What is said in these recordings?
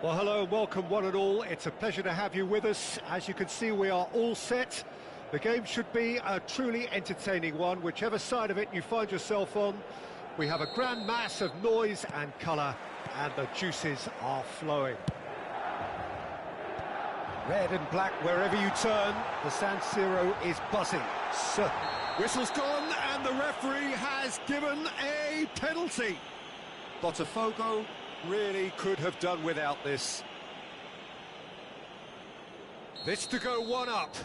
Well, hello and welcome one and all. It's a pleasure to have you with us. As you can see, we are all set. The game should be a truly entertaining one, whichever side of it you find yourself on. We have a grand mass of noise and colour, and the juices are flowing. Red and black wherever you turn, the San Siro is buzzing. So, whistle's gone and the referee has given a penalty. Botafogo really could have done without this. This to go one up.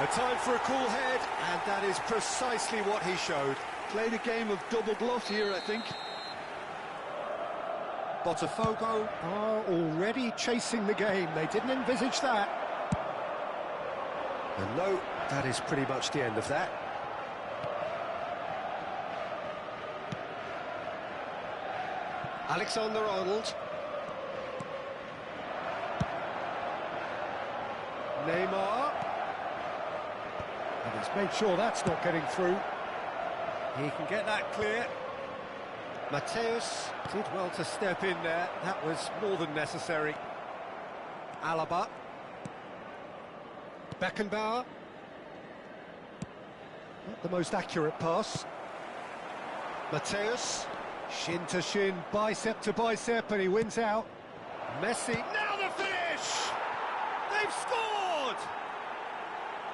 A time for a cool head, and that is precisely what he showed. Played a game of double gloves here, I think. Botafogo are already chasing the game. They didn't envisage that. And no, that is pretty much the end of that. Alexander-Arnold. Neymar. And he's made sure that's not getting through. He can get that clear. Mateus did well to step in there. That was more than necessary. Alaba. Beckenbauer. Not the most accurate pass. Mateus. Shin to shin, bicep to bicep, and he wins out. Messi. Now the finish! They've scored!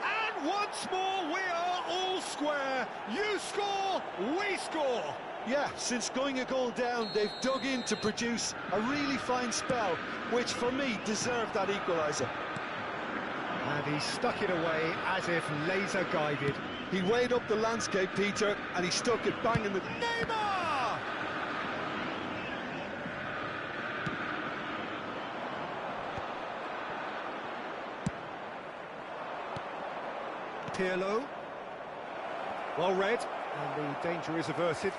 And once more we are all square. You score, we score. Yeah, since going a goal down, they've dug in to produce a really fine spell, which for me deserved that equaliser. And he stuck it away as if laser guided. He weighed up the landscape, Peter, and he stuck it bang in the... Neymar! Pirlo. Well read, and the danger is averted.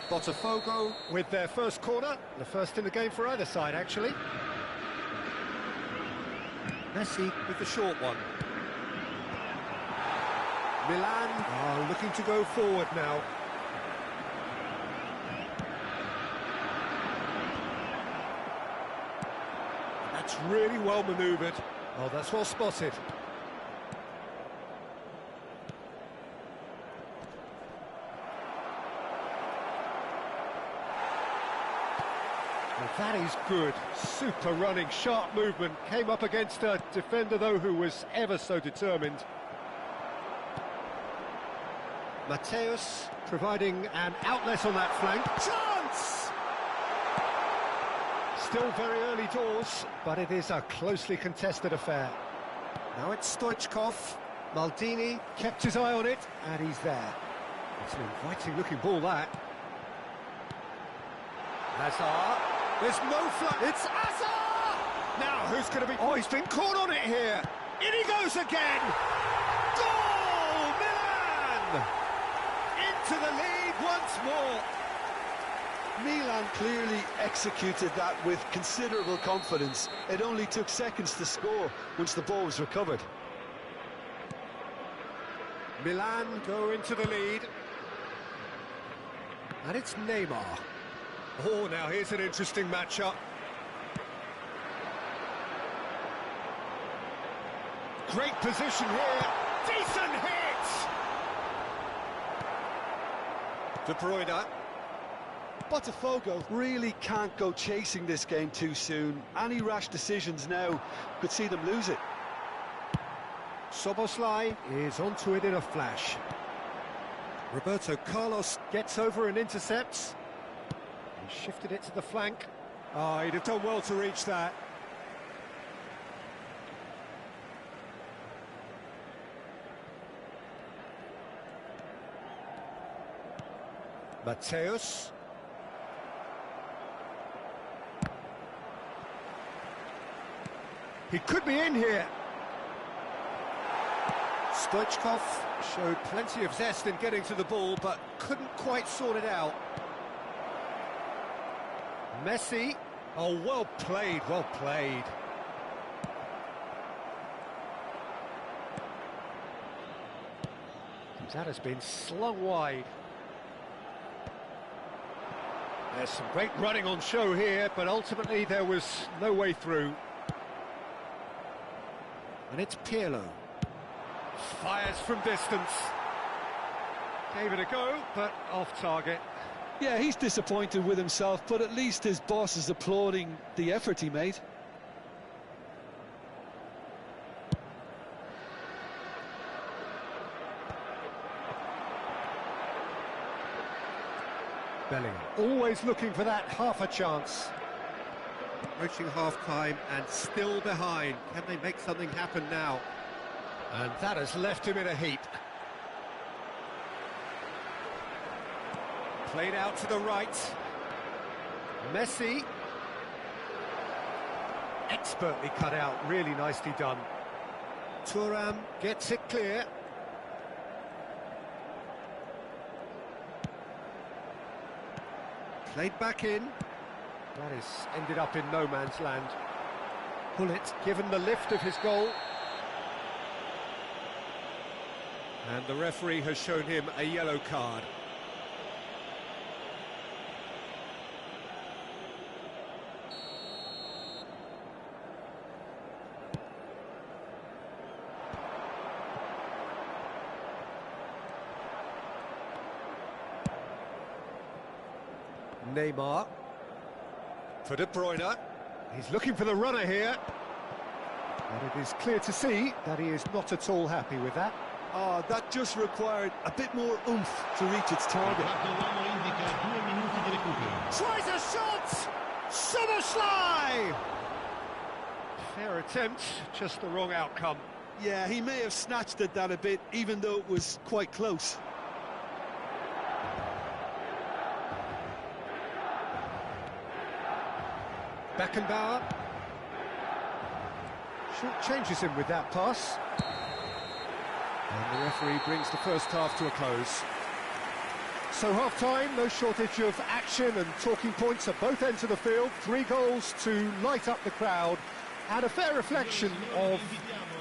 Botafogo with their first corner, the first in the game for either side, actually. Messi with the short one. Milan are looking to go forward now. That's really well manoeuvred. Oh, that's well spotted. Well, that is good. Super running, sharp movement. Came up against a defender, though, who was ever so determined. Mateus providing an outlet on that flank. Chance! Still very early doors, but it is a closely contested affair. Now it's Stoichkov. Maldini kept his eye on it, and he's there. It's an inviting-looking ball, that. Hazard. There's no flat. It's Hazard! Now, who's going to be... Oh, he's been caught on it here. In he goes again. Goal! Milan! Into the lead once more. Milan clearly executed that with considerable confidence. It only took seconds to score once the ball was recovered. Milan go into the lead. And it's Neymar. Oh, now here's an interesting matchup. Great position here. Decent hit! De Bruyne. Botafogo really can't go chasing this game too soon. Any rash decisions now could see them lose it. Szoboszlai is onto it in a flash. Roberto Carlos gets over and intercepts. He shifted it to the flank. Oh, he'd have done well to reach that. Mateus. He could be in here. Stoichkov showed plenty of zest in getting to the ball, but couldn't quite sort it out. Messi. Oh, well played, well played. That has been slung wide. There's some great running on show here, but ultimately there was no way through. And it's Pirlo. Fires from distance. Gave it a go, but off target. Yeah, he's disappointed with himself, but at least his boss is applauding the effort he made. Bellingham, always looking for that half a chance. Approaching half-time and still behind. Can they make something happen now? And that has left him in a heap. Played out to the right. Messi. Expertly cut out, really nicely done. Thuram gets it clear. Played back in. That is ended up in no man's land. Bullet given the lift of his goal. And the referee has shown him a yellow card. Neymar. For De Bruyne. He's looking for the runner here. And it is clear to see that he is not at all happy with that. Oh, that just required a bit more oomph to reach its target. Tries a shot! Szoboszlai! Fair attempt, just the wrong outcome. Yeah, he may have snatched at that a bit, even though it was quite close. Beckenbauer. Short changes him with that pass. And the referee brings the first half to a close. So half-time, no shortage of action and talking points at both ends of the field. 3 goals to light up the crowd, and a fair reflection of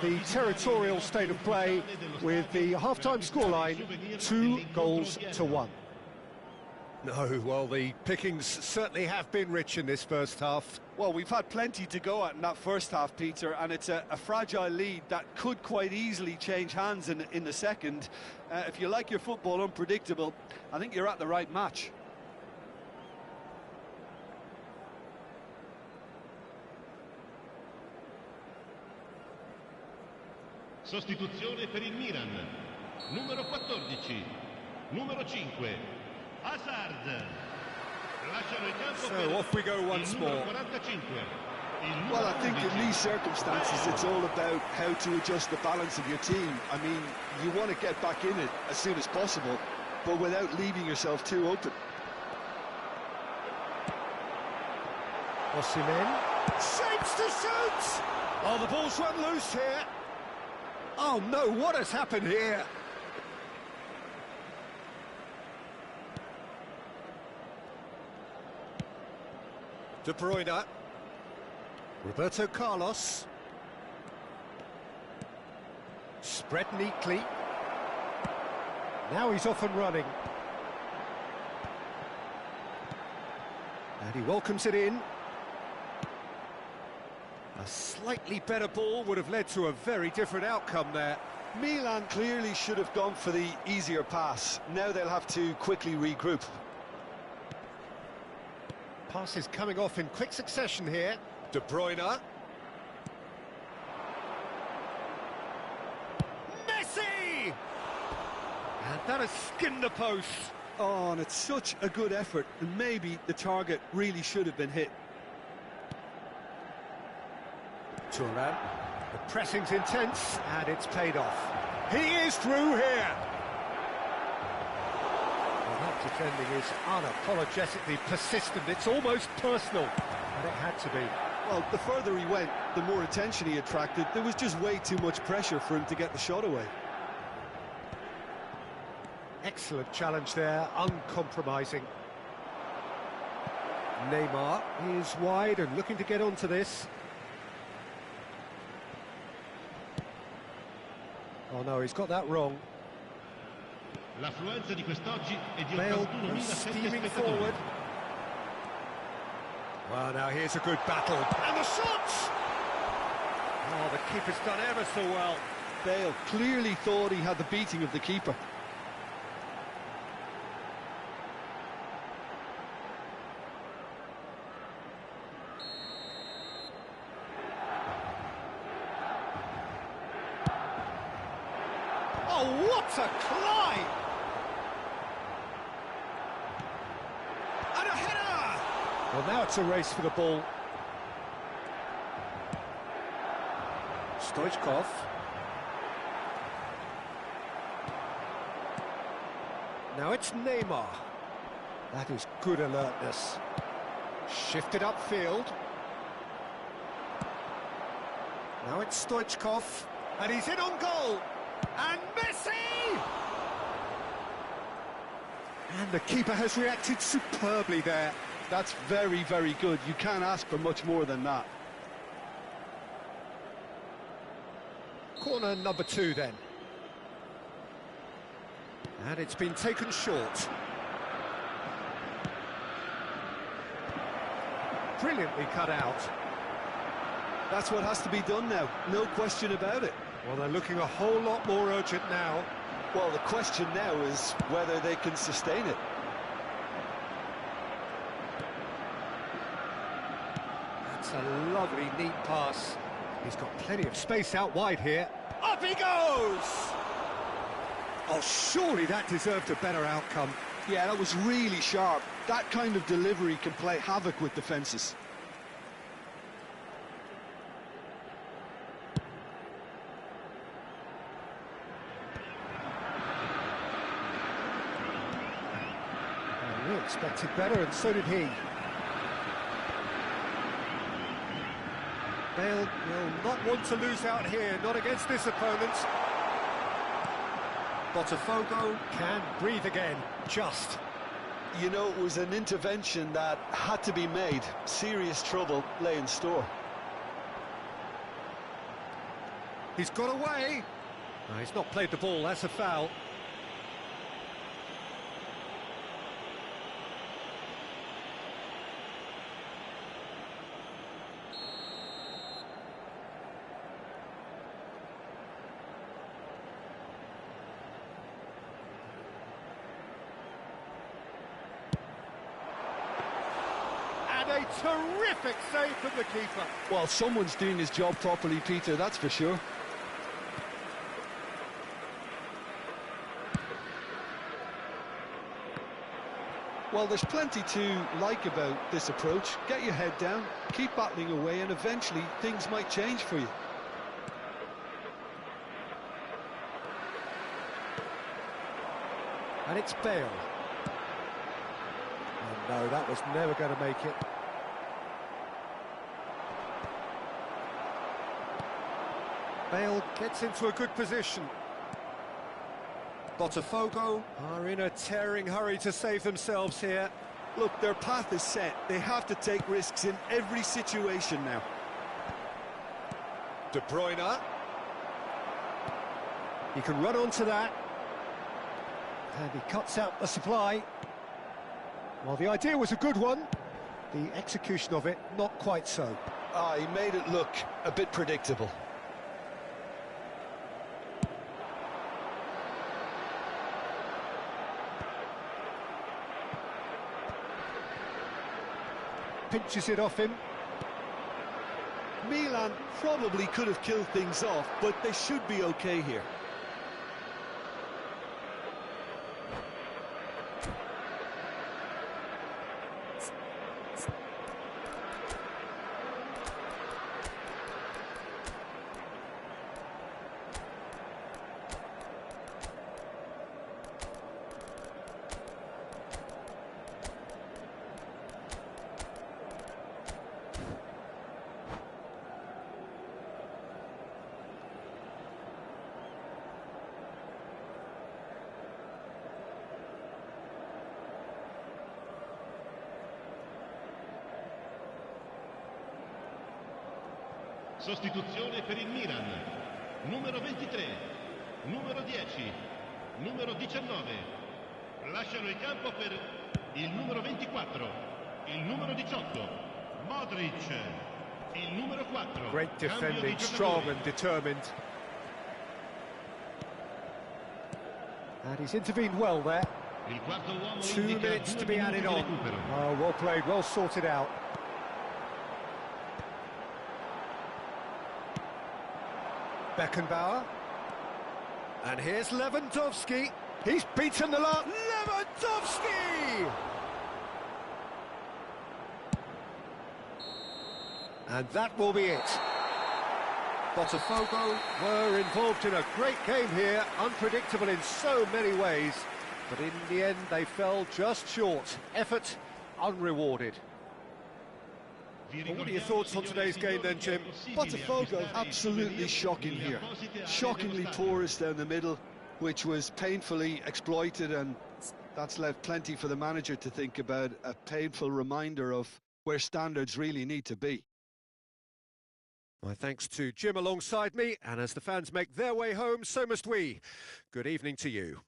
the territorial state of play with the half-time scoreline 2-1. No, well, the pickings certainly have been rich in this first half. Well, we've had plenty to go at in that first half, Peter, and it's a fragile lead that could quite easily change hands in the second. If you like your football unpredictable, I think you're at the right match. Sostituzione per il Milan. Numero 14, numero 5. Hazard. So off we go once more. Well, I think in these circumstances it's all about how to adjust the balance of your team. I mean, you want to get back in it as soon as possible, but without leaving yourself too open. Osimhen shapes to shoot! Oh, the ball's run loose here. Oh no, what has happened here? De Bruyne. Roberto Carlos. Spread neatly. Now he's off and running. And he welcomes it in. A slightly better ball would have led to a very different outcome there. Milan clearly should have gone for the easier pass. Now they'll have to quickly regroup. Passes coming off in quick succession here. De Bruyne. Messi! And that has skinned the post. Oh, and it's such a good effort, and maybe the target really should have been hit. Thuram. The pressing's intense, and it's paid off. He is through here. Well, that defending is unapologetically persistent. It's almost personal, and it had to be. Well, the further he went, the more attention he attracted. There was just way too much pressure for him to get the shot away. Excellent challenge there, uncompromising. Neymar is wide and looking to get onto this. Oh no, he's got that wrong. L'affluenza di quest'oggi è di Bale 81.000 steaming spettatori. forward. Well, now here's a good battle. And the shots! Oh, the keeper's done ever so well. Bale clearly thought he had the beating of the keeper. Oh, what a climb! And a header! Well, now it's a race for the ball. Stoichkov. Now it's Neymar. That is good alertness. Shifted upfield. Now it's Stoichkov. And he's in on goal. And Messi! And the keeper has reacted superbly there. That's very, very good. You can't ask for much more than that. Corner number 2 then. And it's been taken short. Brilliantly cut out. That's what has to be done now, no question about it. Well, they're looking a whole lot more urgent now. Well, the question now is whether they can sustain it. That's a lovely, neat pass. He's got plenty of space out wide here. Up he goes! Oh, surely that deserved a better outcome. Yeah, that was really sharp. That kind of delivery can play havoc with defences. We expected better, and so did he. Bale will not want to lose out here, not against this opponent. Botafogo can breathe again, just. You know, it was an intervention that had to be made. Serious trouble lay in store. He's got away. No, he's not played the ball, that's a foul. A terrific save from the keeper. Well, someone's doing his job properly, Peter, that's for sure. Well, there's plenty to like about this approach. Get your head down, keep battling away, and eventually things might change for you. And it's Bale. Oh, no, that was never going to make it. Bale gets into a good position. Botafogo are in a tearing hurry to save themselves here. Look, their path is set. They have to take risks in every situation now. De Bruyne. He can run onto that. And he cuts out the supply. Well, the idea was a good one. The execution of it, not quite so. He made it look a bit predictable. Pinches it off him. Milan probably could have killed things off, but they should be okay here. Sostituzione per il Milan. Numero 23, numero 10, numero 19. Lasciano il campo per il numero 24, il numero 18, Modric, il numero 4. Great defending, strong and determined. And he's intervened well there. Il quarto uomo 2 indica minutes 2 to be minuti added di on. recupero. Oh, well played, well sorted out. Beckenbauer. And here's Lewandowski. He's beaten the lot. Lewandowski! And that will be it. Botafogo were involved in a great game here, unpredictable in so many ways, but in the end they fell just short. Effort unrewarded. Well, what are your thoughts on today's game then, Jim? Botafogo absolutely shocking here. Shockingly porous down the middle, which was painfully exploited, and that's left plenty for the manager to think about, a painful reminder of where standards really need to be. My thanks to Jim alongside me, and as the fans make their way home, so must we. Good evening to you.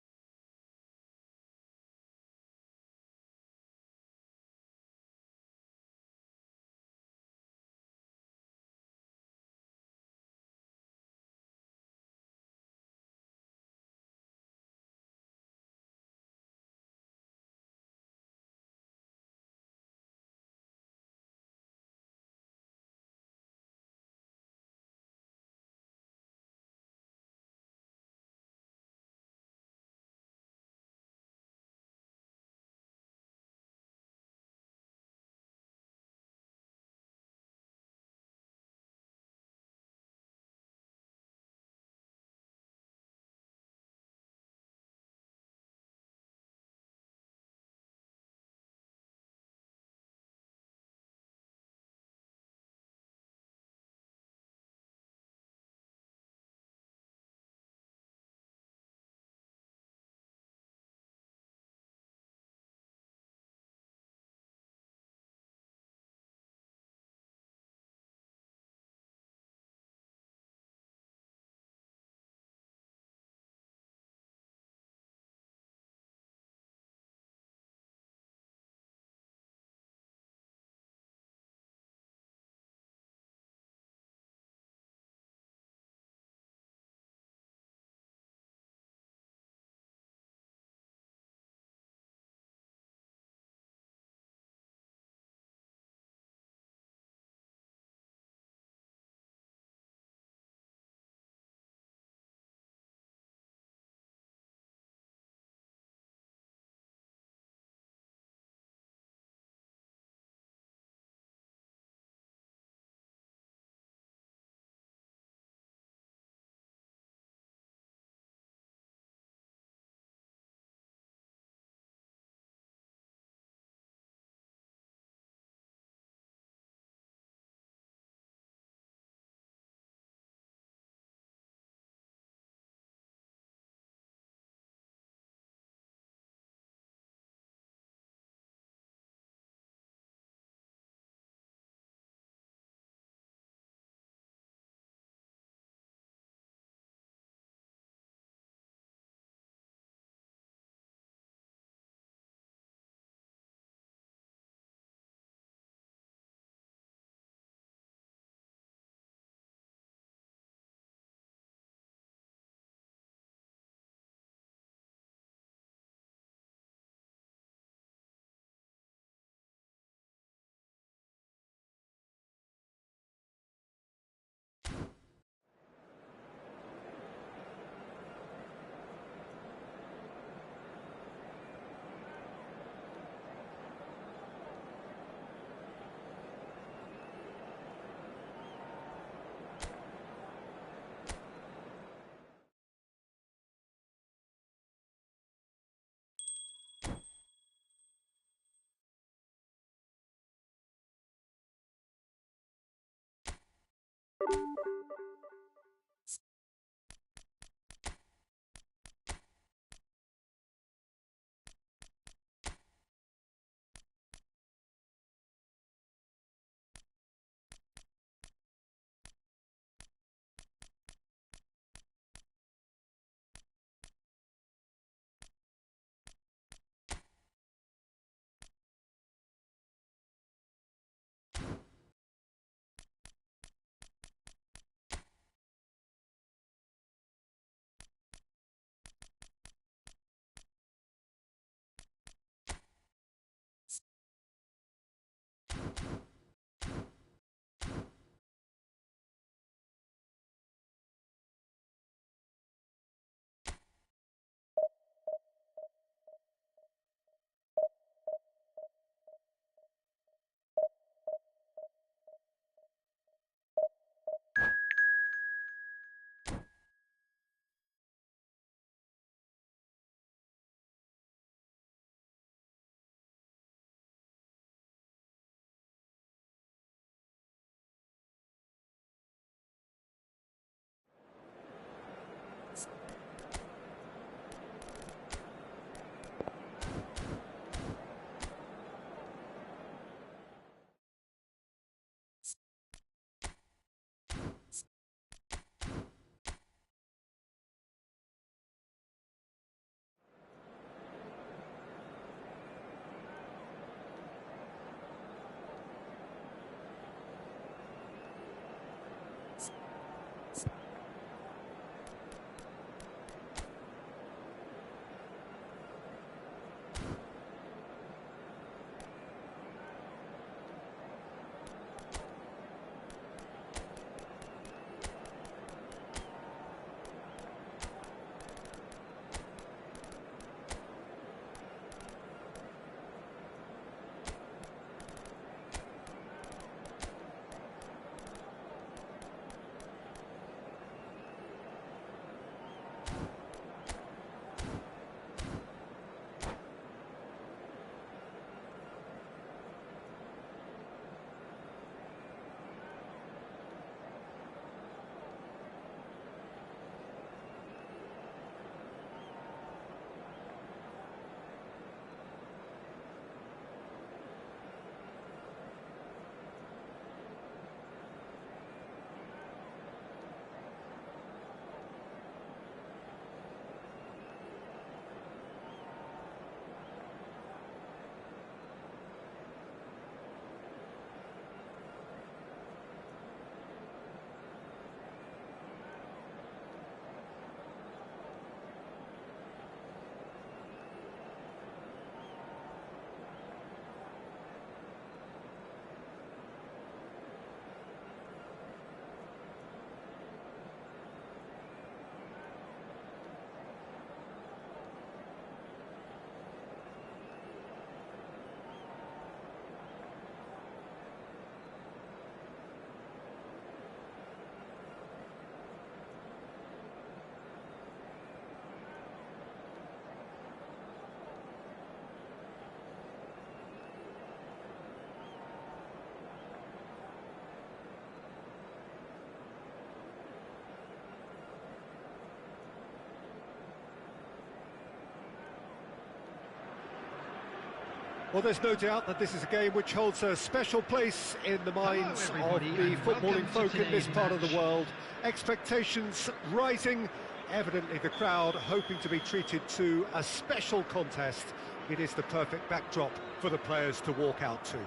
Well, there's no doubt that this is a game which holds a special place in the minds of the footballing folk in this part of the world. Expectations rising, evidently the crowd hoping to be treated to a special contest. It is the perfect backdrop for the players to walk out to.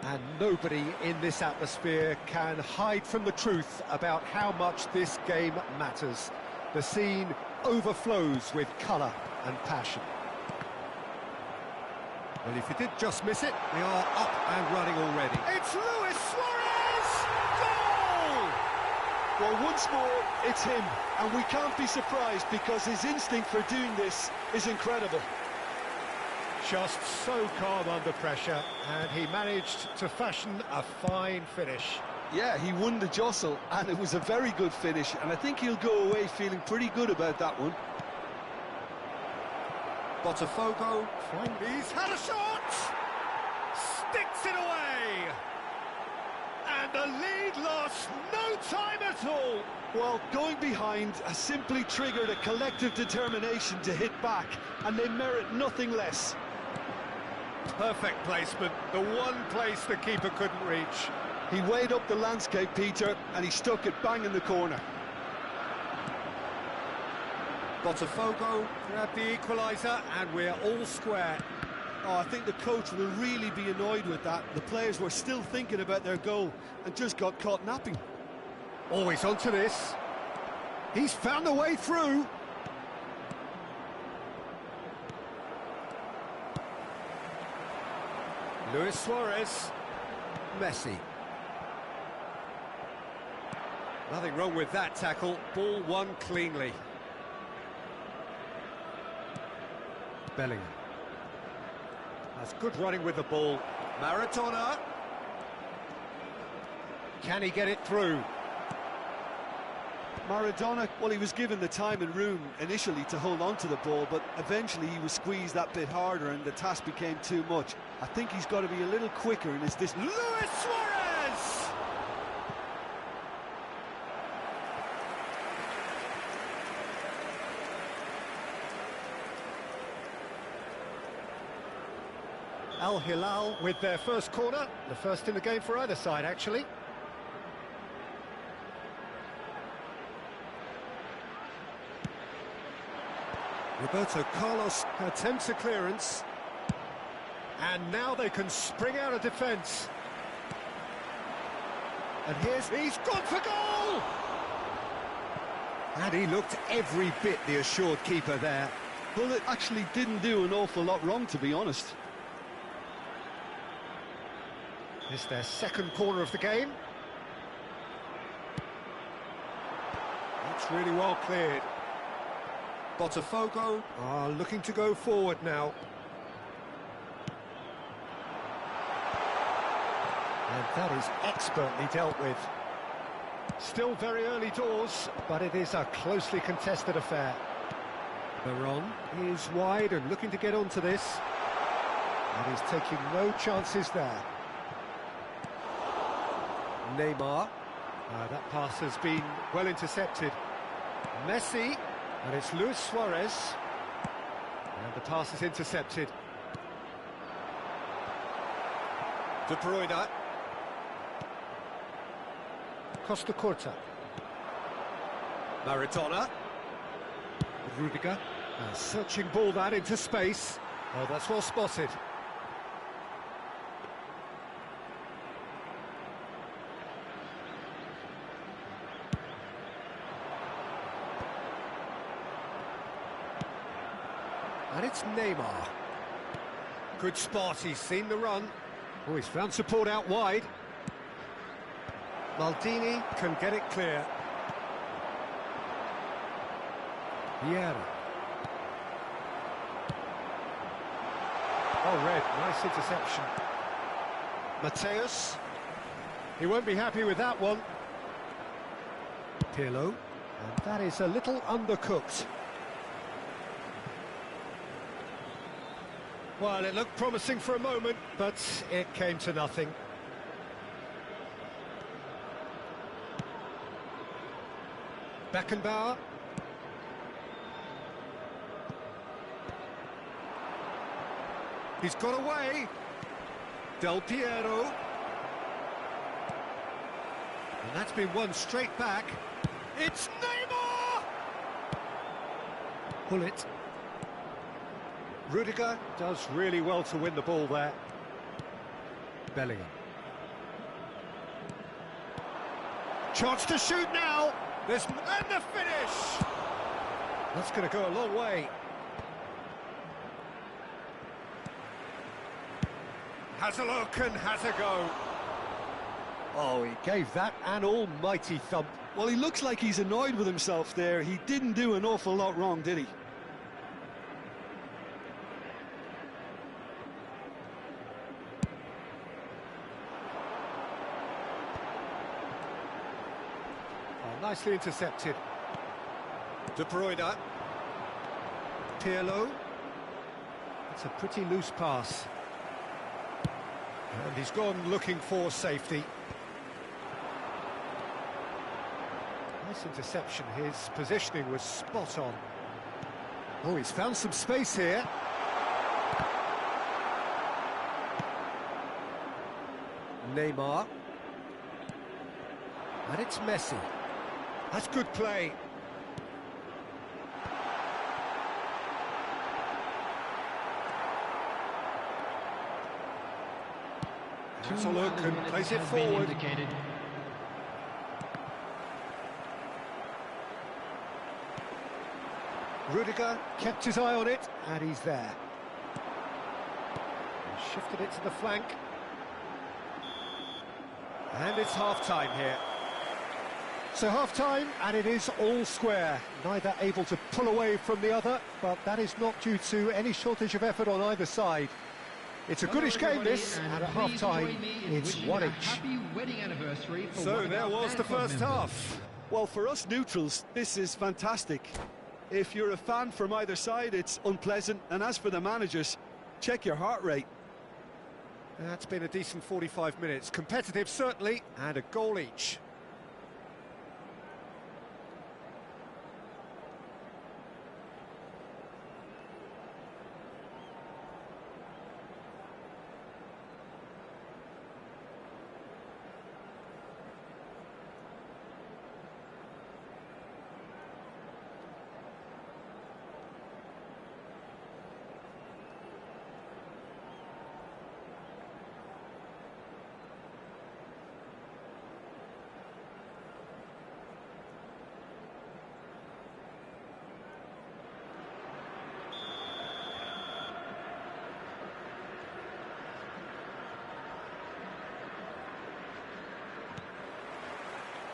And nobody in this atmosphere can hide from the truth about how much this game matters. The scene overflows with colour and passion. Well, if you did just miss it, we are up and running already. It's Luis Suarez! Goal! Well, once more, it's him, and we can't be surprised because his instinct for doing this is incredible. Just so calm under pressure, and he managed to fashion a fine finish. Yeah, he won the jostle, and it was a very good finish, and I think he'll go away feeling pretty good about that one. Botafogo, he's had a shot! Sticks it away! And the lead lost, no time at all. Well, going behind has simply triggered a collective determination to hit back, and they merit nothing less. Perfect placement, the one place the keeper couldn't reach. He weighed up the landscape, Peter, and he stuck it bang in the corner. Botafogo grabbed the equaliser, and we're all square. Oh, I think the coach will really be annoyed with that. The players were still thinking about their goal and just got caught napping. Always onto this. He's found a way through. Luis Suarez. Messi. Nothing wrong with that tackle. Ball won cleanly. Bellingham. That's good running with the ball. Maradona. Can he get it through? Maradona, well, he was given the time and room initially to hold on to the ball, but eventually he was squeezed that bit harder and the task became too much. I think he's got to be a little quicker in his distance. Luis Suarez! Al Hilal with their first corner, the first in the game for either side, actually. Roberto Carlos attempts a clearance. And now they can spring out of defence. And he's gone for goal! And he looked every bit the assured keeper there. Well, it actually didn't do an awful lot wrong, to be honest. It's their second corner of the game. That's really well cleared. Botafogo are looking to go forward now. And that is expertly dealt with. Still very early doors, but it is a closely contested affair. Veron is wide and looking to get onto this. And he's taking no chances there. Neymar. That pass has been well intercepted. Messi. And it's Luis Suarez. And the pass is intercepted. De Bruyne. Costa Curta. Maradona. Rudiger. A searching ball that into space. Oh, that's well spotted. And it's Neymar. Good spot, he's seen the run. Oh, he's found support out wide. Maldini can get it clear. Vieira. Oh, Red, nice interception. Mateus. He won't be happy with that one. Pirlo. And that is a little undercooked. Well, it looked promising for a moment, but it came to nothing. Beckenbauer. He's got away. Del Piero. And that's been won straight back. It's Neymar! Pull it. Rudiger does really well to win the ball there. Bellingham. Chance to shoot now. And the finish. That's going to go a long way. Has a look and has a go. Oh, he gave that an almighty thump. Well, he looks like he's annoyed with himself there. He didn't do an awful lot wrong, did he? Nicely intercepted. De Bruyne. Pirlo. It's a pretty loose pass. And he's gone looking for safety. Nice interception. His positioning was spot on. Oh, he's found some space here. Neymar. And it's Messi. That's good play. Has a look and plays it forward. Rudiger kept his eye on it, and he's there. He shifted it to the flank. And it's half-time here. So half-time, and it is all square. Neither able to pull away from the other, but that is not due to any shortage of effort on either side. It's a goodish game, this, and at half-time, it's one each. So there was the first half. Well, for us neutrals, this is fantastic. If you're a fan from either side, it's unpleasant. And as for the managers, check your heart rate. That's been a decent 45 minutes. Competitive, certainly, and a goal each.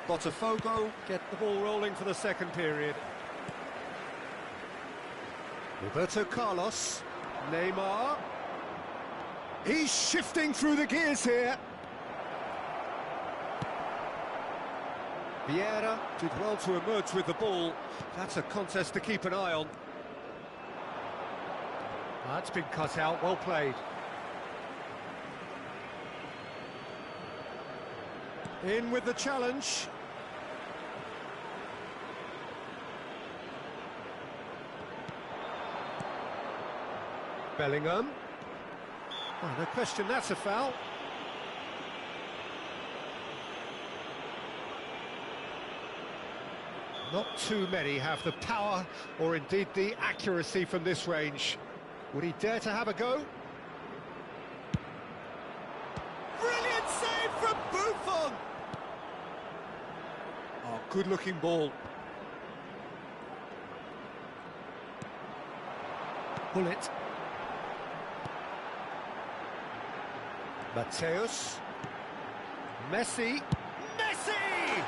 Botafogo get the ball rolling for the second period. Roberto Carlos, Neymar. He's shifting through the gears here. Vieira did well to emerge with the ball. That's a contest to keep an eye on. That's been cut out, well played. In with the challenge. Bellingham. Oh, no question, that's a foul. Not too many have the power or indeed the accuracy from this range. Would he dare to have a go? Brilliant save from Buffon! Oh, good-looking ball. Bullet. Mateus. Messi. Messi!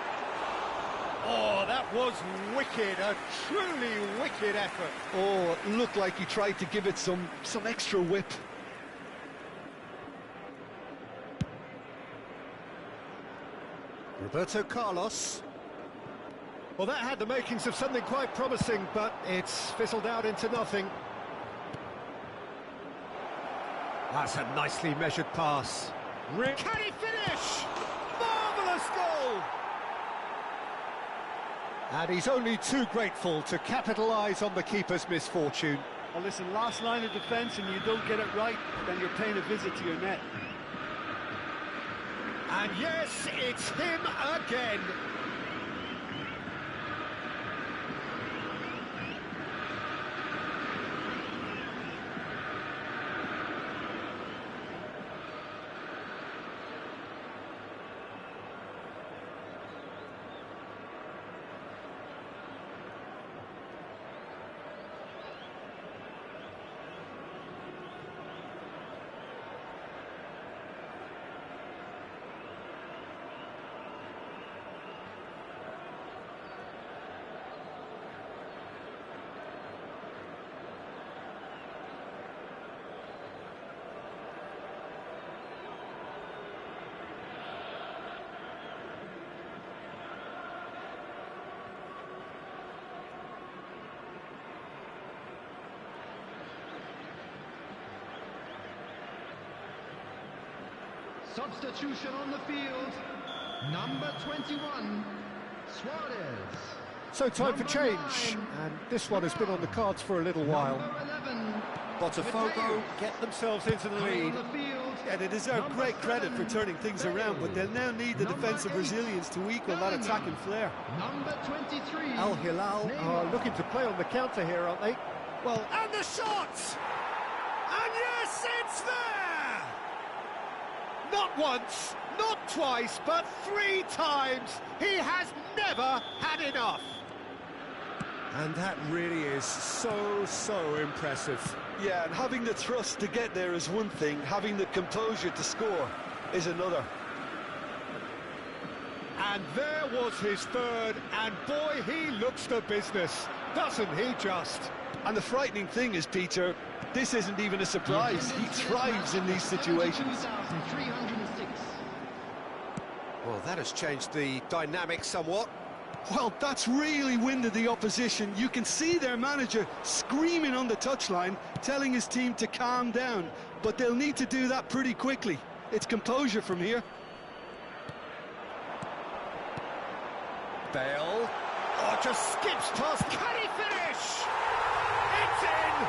Oh, that was wicked, a truly wicked effort. Oh, it looked like he tried to give it some extra whip. Roberto Carlos. Well, that had the makings of something quite promising, but it's fizzled out into nothing. That's a nicely measured pass. Can he finish? Marvellous goal! And he's only too grateful to capitalise on the keeper's misfortune. Well, listen, last line of defence and you don't get it right, then you're paying a visit to your net. And yes, it's him again. Substitution on the field, number 21, So time for change, and this one has been on the cards for a little while. Botafogo get themselves into the lead. Yeah, they deserve great credit for turning things around, but they'll now need the defensive resilience to equal that attacking flair. Number 23. Al Hilal are looking to play on the counter here, aren't they? Well, And the shot! And yes, it's there! Not once, not twice, but 3 times. He has never had enough. And that really is so impressive. yeah, and having the thrust to get there is one thing, having the composure to score is another. And there was his third, and boy, he looks the business, doesn't he just? And the frightening thing is, Peter, this isn't even a surprise. He thrives in these situations. 2,306. Well, that has changed the dynamic somewhat. Well, that's really winded the opposition. You can see their manager screaming on the touchline, telling his team to calm down. But they'll need to do that pretty quickly. It's composure from here. Bale. Oh, just skips past. Can he finish? It's in!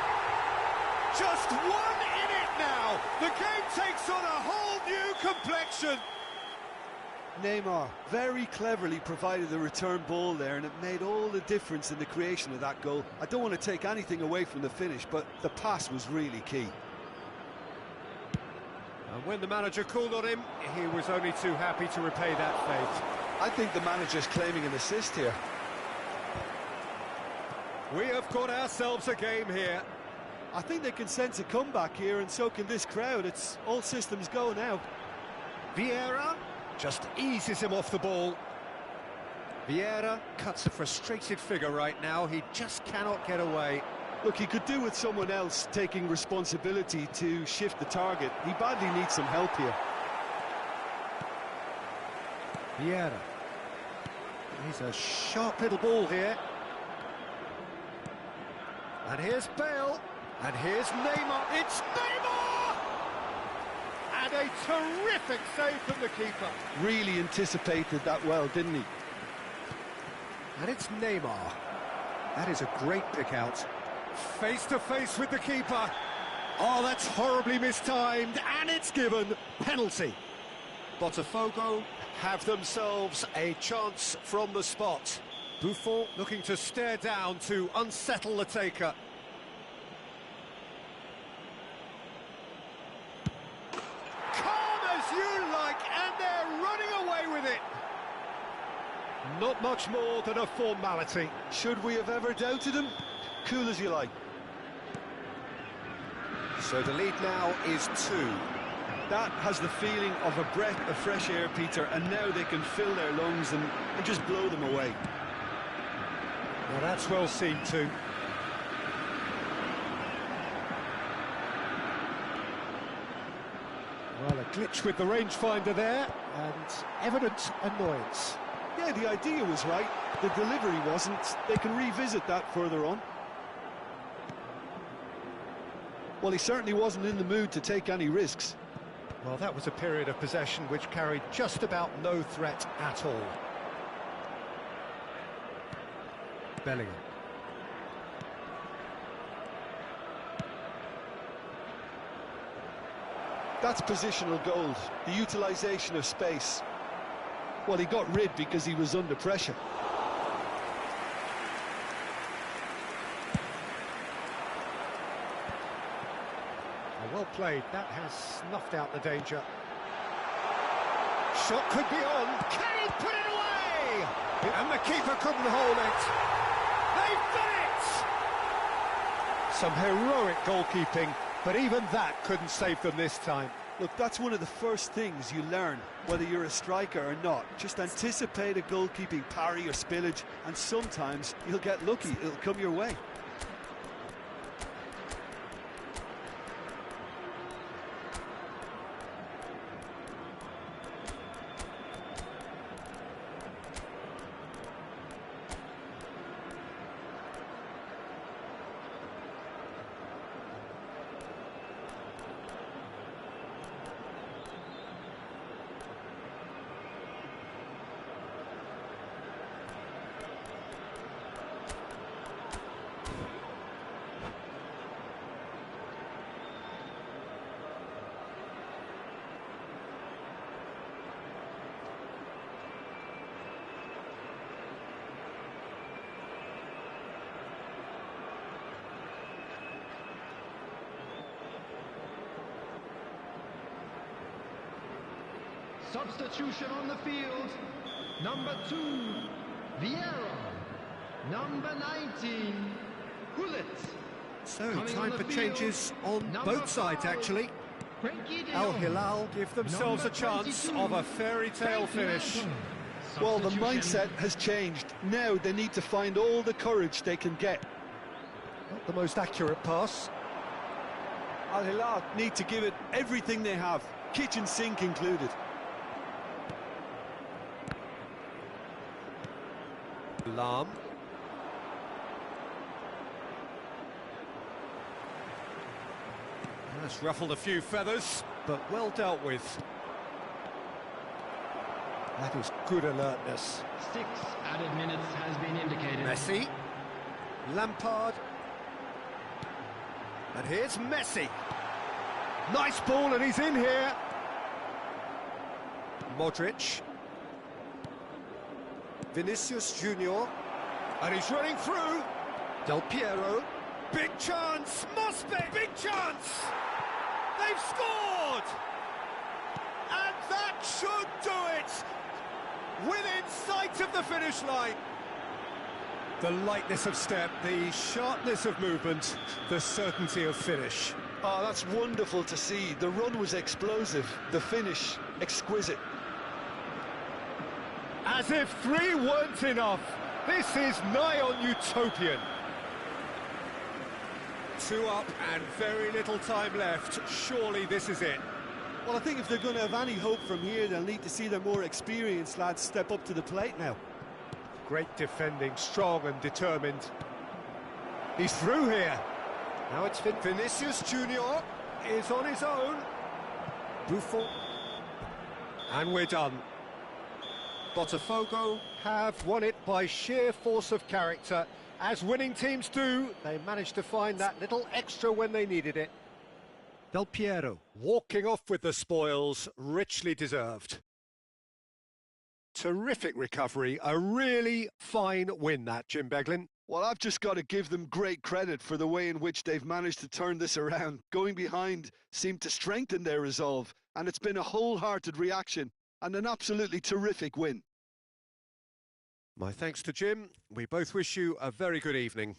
Just 1 in it now. The game takes on a whole new complexion. Neymar very cleverly provided the return ball there, and it made all the difference in the creation of that goal. I don't want to take anything away from the finish, but the pass was really key. And when the manager called on him, he was only too happy to repay that fate. I think the manager's claiming an assist here. We have got ourselves a game here. I think they can sense a comeback here, and so can this crowd. It's all systems go now. Vieira just eases him off the ball. Vieira cuts a frustrated figure right now. He just cannot get away. Look, he could do with someone else taking responsibility to shift the target. He badly needs some help here. Vieira. He's a sharp little ball here. And here's Bale. And here's Neymar. It's Neymar! And a terrific save from the keeper. Really anticipated that well, didn't he? And it's Neymar. That is a great pick out. Face to face with the keeper. Oh, that's horribly mistimed. And it's given. Penalty. Botafogo have themselves a chance from the spot. Buffon looking to stare down to unsettle the taker. Calm as you like, and they're running away with it. Not much more than a formality. Should we have ever doubted him? Cool as you like. So the lead now is 2. That has the feeling of a breath of fresh air, Peter, and now they can fill their lungs and just blow them away. Now that's well seen too. Well, a glitch with the rangefinder there, and evident annoyance. Yeah, the idea was right, the delivery wasn't. They can revisit that further on. Well, he certainly wasn't in the mood to take any risks. Well, that was a period of possession which carried just about no threat at all. Bellingham. That's positional gold, the utilisation of space. Well, he got rid because he was under pressure. Well played, that has snuffed out the danger. Shot could be on, can he put it away? And the keeper couldn't hold it. They've done it! Some heroic goalkeeping, but even that couldn't save them this time. Look, that's one of the first things you learn, whether you're a striker or not. Just anticipate a goalkeeping parry or spillage, and sometimes you'll get lucky, it'll come your way. Substitution on the field. Number 2, Vieira. Number 19, Hullet. So, time for changes on both sides, actually. Al Hilal give themselves a chance of a fairy tale finish. Well, the mindset has changed. Now they need to find all the courage they can get. Not the most accurate pass. Al Hilal need to give it everything they have, kitchen sink included. Lam. That's ruffled a few feathers, but well dealt with. That is good alertness. 6 added minutes has been indicated. Messi. Lampard. And here's Messi. Nice ball, and he's in here. Modric. Vinicius Junior. And he's running through. Del Piero. Big chance. Must be. Big chance. They've scored. And that should do it. Within sight of the finish line. The lightness of step, the sharpness of movement, the certainty of finish. Oh, that's wonderful to see. The run was explosive, the finish exquisite. As if 3 weren't enough, this is nigh on utopian. 2 up and very little time left. Surely this is it. Well, I think if they're going to have any hope from here, they'll need to see their more experienced lads step up to the plate now. Great defending, strong and determined. He's through here. Now it's Vinicius Junior is on his own. Buffon. And we're done. Botafogo have won it by sheer force of character. As winning teams do, they managed to find that little extra when they needed it. Del Piero walking off with the spoils, richly deserved. Terrific recovery, a really fine win that, Jim Beglin. Well, I've just got to give them great credit for the way in which they've managed to turn this around. Going behind seemed to strengthen their resolve, and it's been a wholehearted reaction and an absolutely terrific win. My thanks to Jim. We both wish you a very good evening.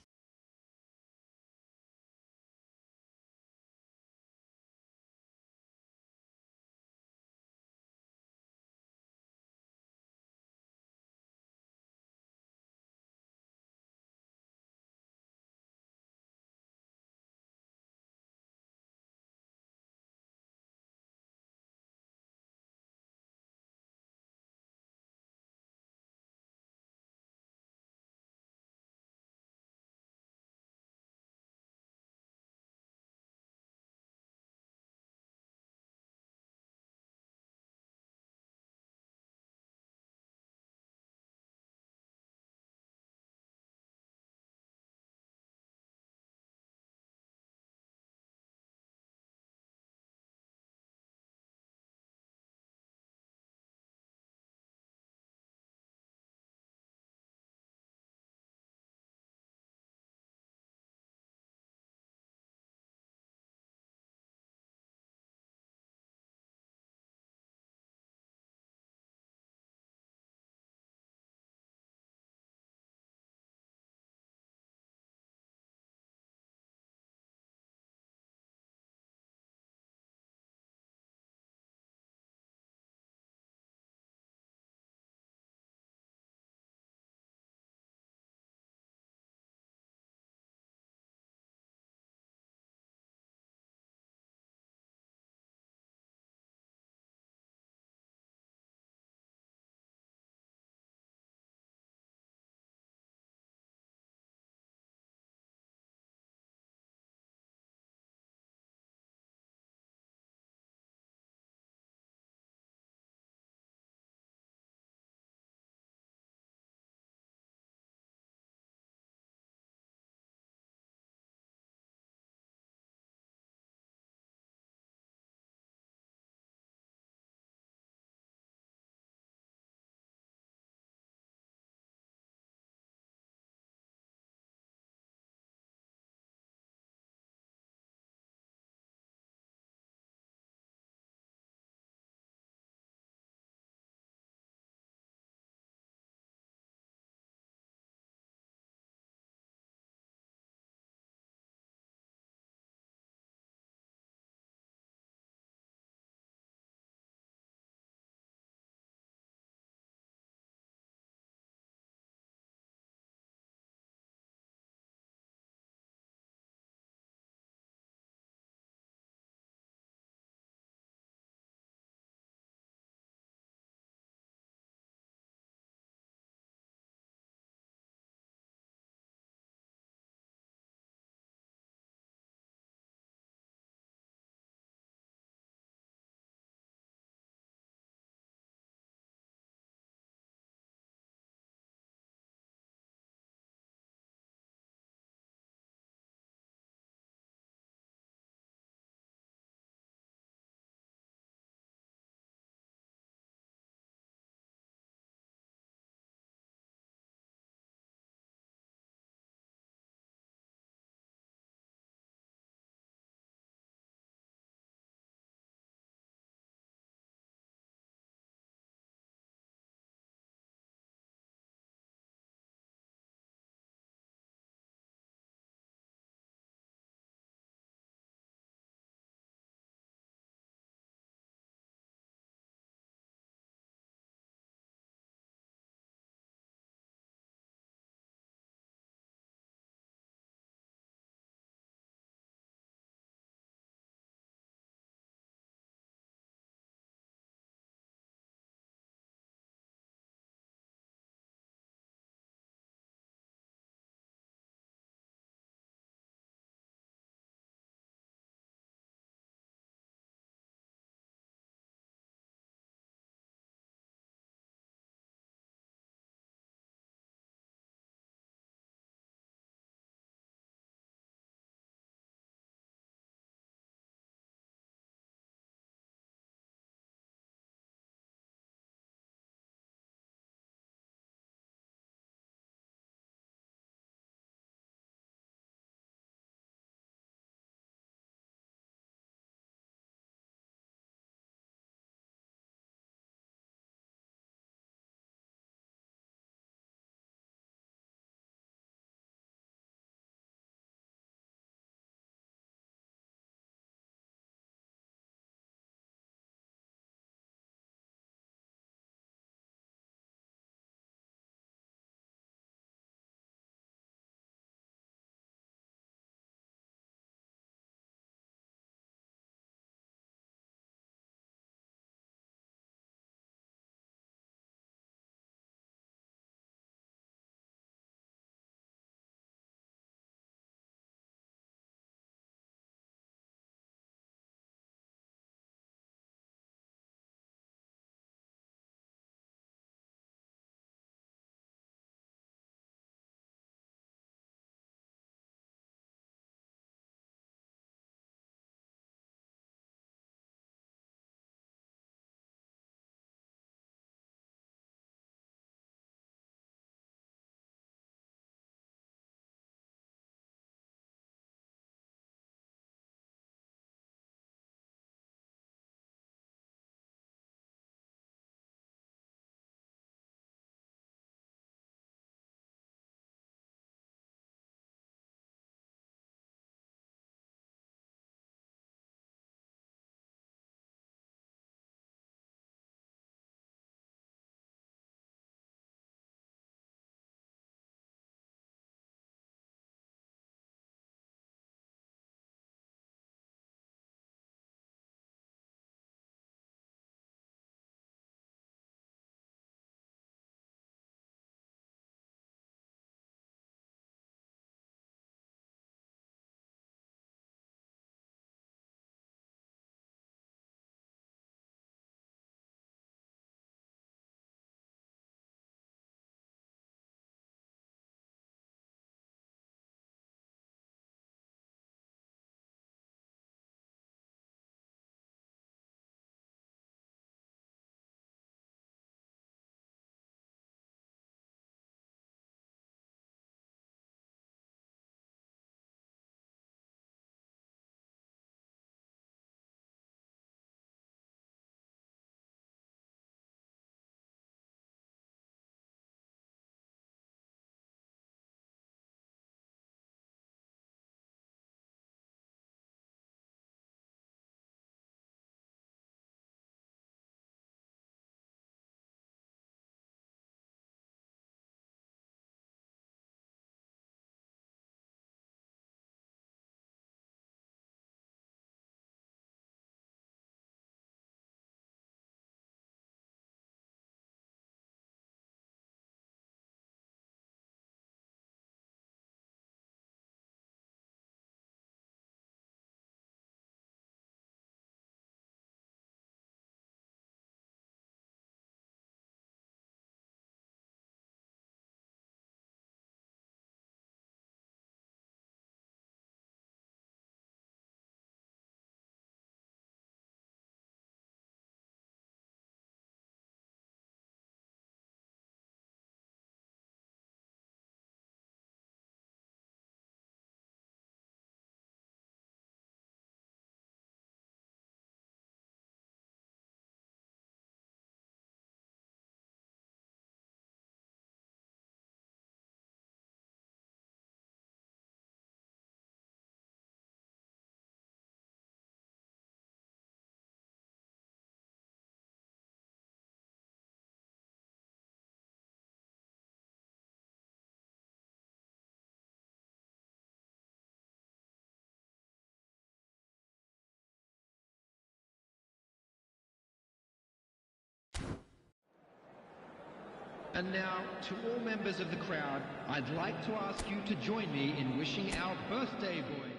And now, to all members of the crowd, I'd like to ask you to join me in wishing our birthday boy.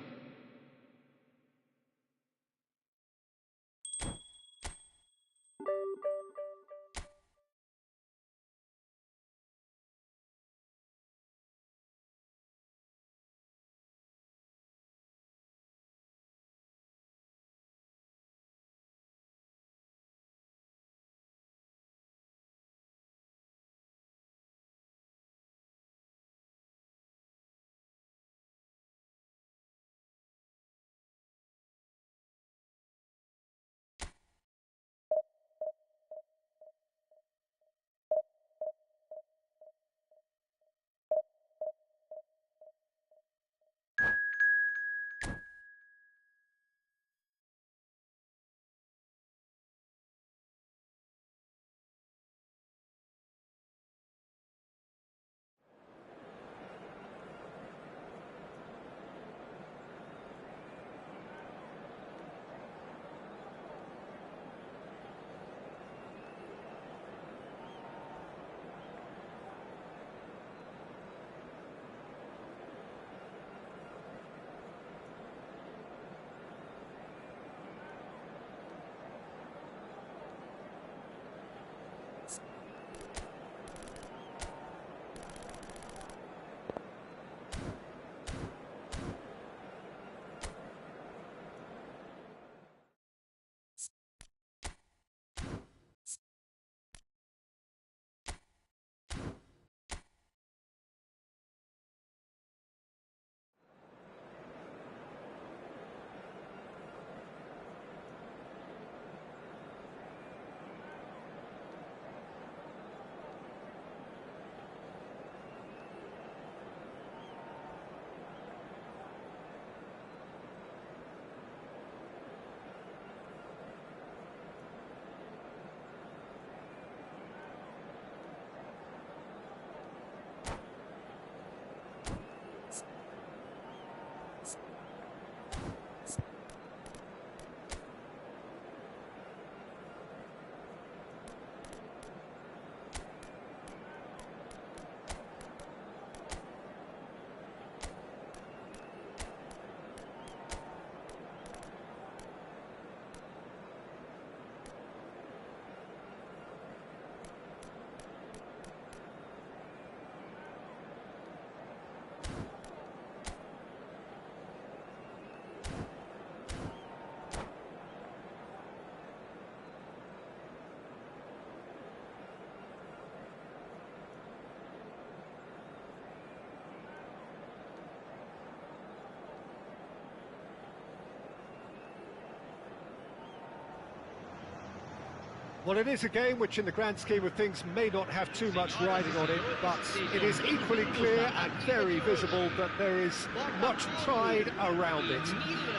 Well, it is a game which, in the grand scheme of things, may not have too much riding on it, but it is equally clear and very visible that there is much pride around it.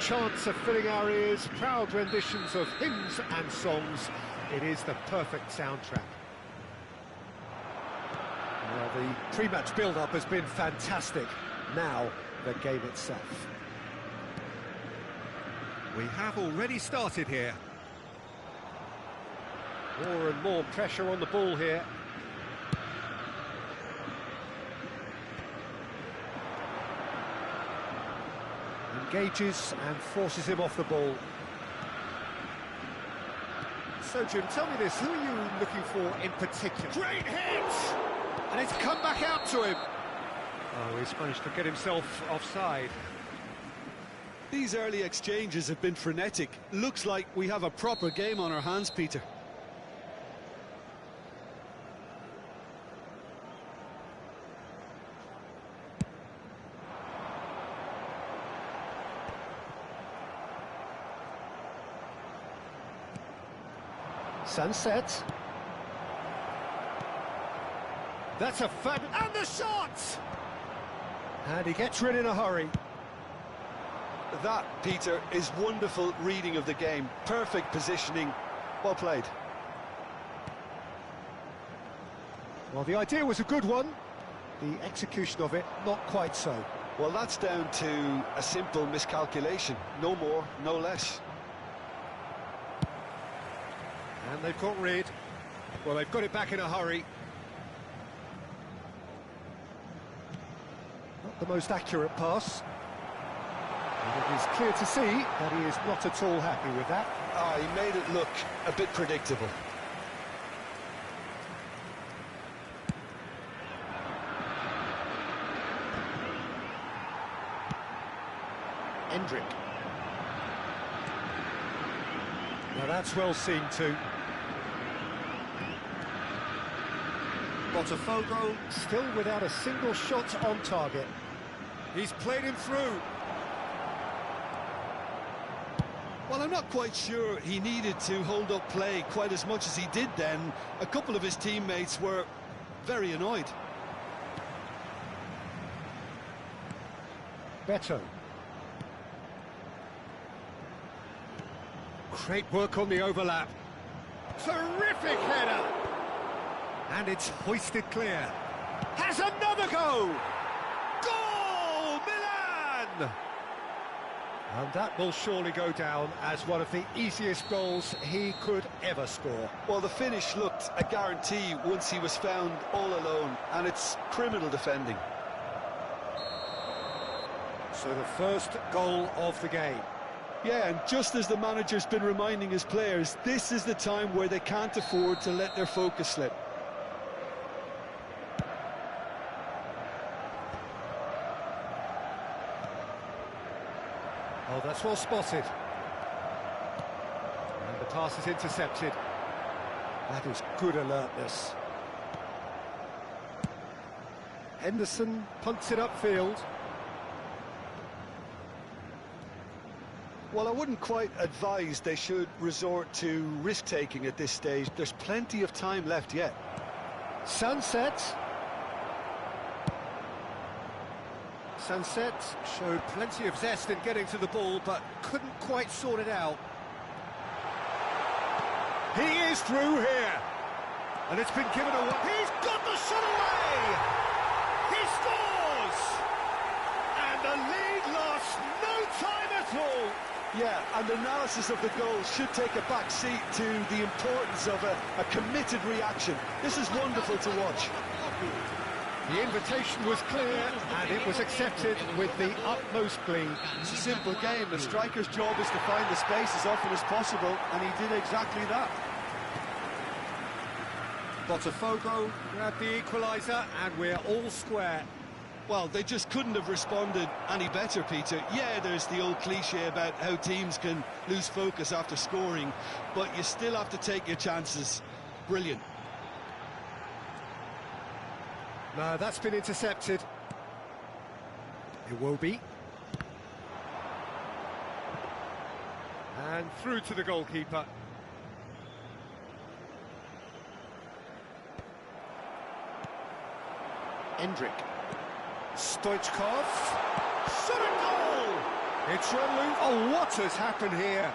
Chants are filling our ears, proud renditions of hymns and songs. It is the perfect soundtrack. Well, the pre-match build-up has been fantastic. Now, the game itself. We have already started here. More and more pressure on the ball here. Engages and forces him off the ball. So, Jim, tell me this, who are you looking for in particular? Great hit! And it's come back out to him. Oh, he's managed to get himself offside. These early exchanges have been frenetic. Looks like we have a proper game on our hands, Peter. Sunset. That's a fab... And the shot! And he gets rid in a hurry. That, Peter, is wonderful reading of the game. Perfect positioning. Well played. Well, the idea was a good one. The execution of it, not quite so. Well, that's down to a simple miscalculation. No more, no less. And they've got rid. Well, they've got it back in a hurry. the most accurate pass. And it is clear to see that he is not at all happy with that. Ah, he made it look a bit predictable. Endrick. Now that's well seen too. Botafogo still without a single shot on target. He's played him through. Well, I'm not quite sure he needed to hold up play quite as much as he did then. A couple of his teammates were very annoyed. Beto. Great work on the overlap. Terrific header! And it's hoisted clear. Has another go! Goal! Milan! And that will surely go down as one of the easiest goals he could ever score. Well, the finish looked a guarantee once he was found all alone, and it's criminal defending. So the first goal of the game. Yeah, and just as the manager's been reminding his players, this is the time where they can't afford to let their focus slip. Oh, that's well spotted. And the pass is intercepted. That is good alertness. Henderson punts it upfield. Well, I wouldn't quite advise they should resort to risk-taking at this stage. There's plenty of time left yet. Sunset showed plenty of zest in getting to the ball, but couldn't quite sort it out. He is through here, and it's been given away. He's got the shot away! He scores! And the lead lost no time at all. Yeah, and analysis of the goal should take a back seat to the importance of a committed reaction. This is wonderful to watch. The invitation was clear, and it was accepted with the utmost glee. It's a simple game. The striker's job is to find the space as often as possible, and he did exactly that. Botafogo grabbed the equaliser, and we're all square. Well, they just couldn't have responded any better, Peter. Yeah, there's the old cliche about how teams can lose focus after scoring, but you still have to take your chances. Brilliant. No, that's been intercepted. Iwobi. And through to the goalkeeper. Endrick. Stoichkov. Shot a goal! It's run loose. Oh, what has happened here?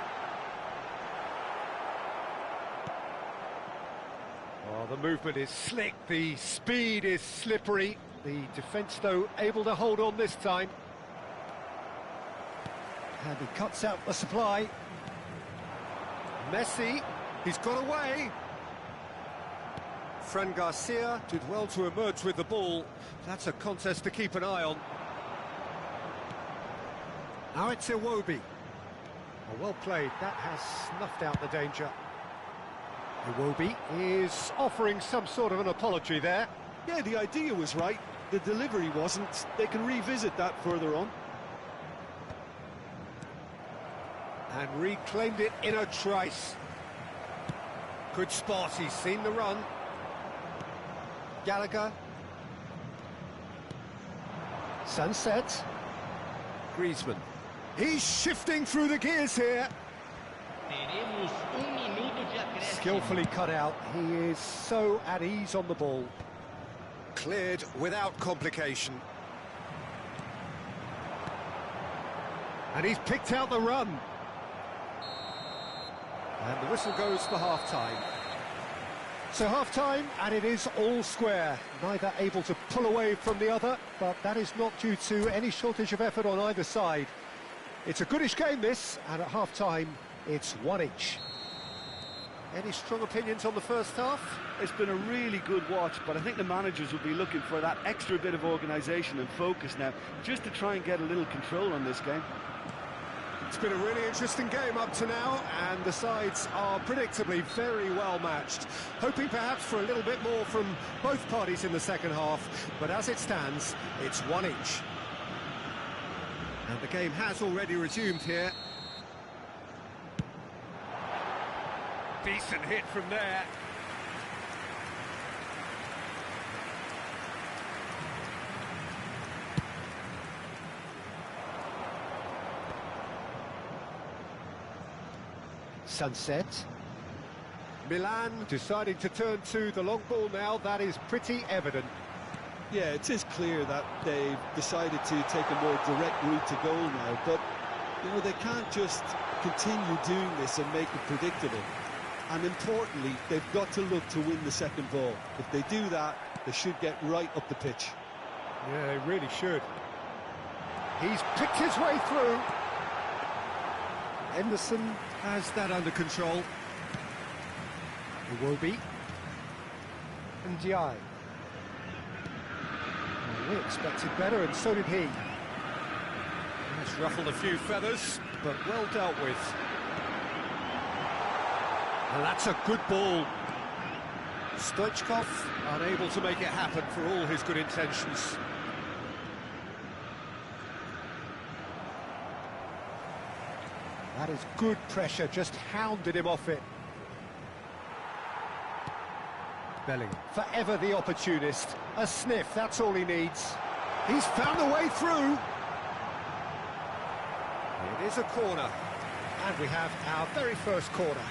Oh, the movement is slick, the speed is slippery. The defence, though, able to hold on this time. And he cuts out the supply. Messi, he's got away. Fran Garcia did well to emerge with the ball. That's a contest to keep an eye on. Now it's Iwobi. Oh, well played, that has snuffed out the danger. Iwobi is offering some sort of an apology there. Yeah, the idea was right, the delivery wasn't. They can revisit that further on. And reclaimed it in a trice. Good spot, he's seen the run. Gallagher. Sunset. Griezmann. He's shifting through the gears here. Skillfully cut out. He is so at ease on the ball. Cleared without complication. And he's picked out the run. And the whistle goes for half-time. So half-time, and it is all square. Neither able to pull away from the other, but that is not due to any shortage of effort on either side. It's a goodish game, this, and at half-time, it's one each. Any strong opinions on the first half? It's been a really good watch, but I think the managers will be looking for that extra bit of organisation and focus now, just to try and get a little control on this game. It's been a really interesting game up to now, and the sides are predictably very well matched. Hoping perhaps for a little bit more from both parties in the second half, but as it stands, it's one each. And the game has already resumed here. Decent hit from there. Sunset. Milan deciding to turn to the long ball now, that is pretty evident. Yeah, it is clear that they've decided to take a more direct route to goal now, but, you know, they can't just continue doing this and make it predictable. And importantly, they've got to look to win the second ball. If they do that, they should get right up the pitch. Yeah, they really should. He's picked his way through. Henderson has that under control. Iwobi. And Diai. Well, we expected better, and so did he. That's ruffled a few feathers, but well dealt with. And that's a good ball. Stoichkov unable to make it happen for all his good intentions. That is good pressure, just hounded him off it. Bellingham, forever the opportunist. A sniff, that's all he needs. He's found a way through. It is a corner. And we have our very first corner.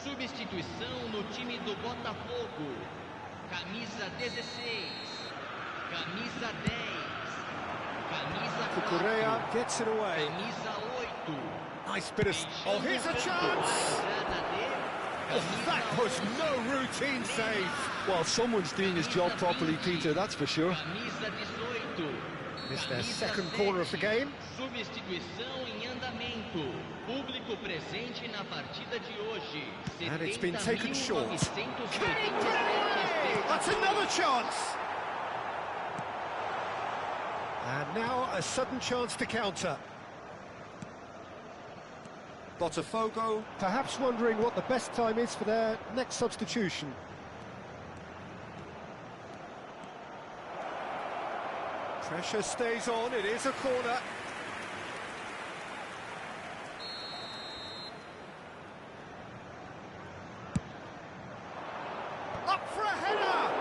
Substituição no time do Botafogo. Camisa 16. Camisa 10. Camisa 4. Correa gets it away. Camisa 8. Nice bit of... Oh, here's a chance! Oh, that was no routine save. Well, someone's doing his job properly, Peter, that's for sure. Camisa 18. Missed their second corner of the game. Substituição em andamento. Público presente na partida de hoje. And it's been taken short. 70.987 That's another chance. And now a sudden chance to counter. Botafogo perhaps wondering what the best time is for their next substitution. Pressure stays on, it is a corner. Up for a header!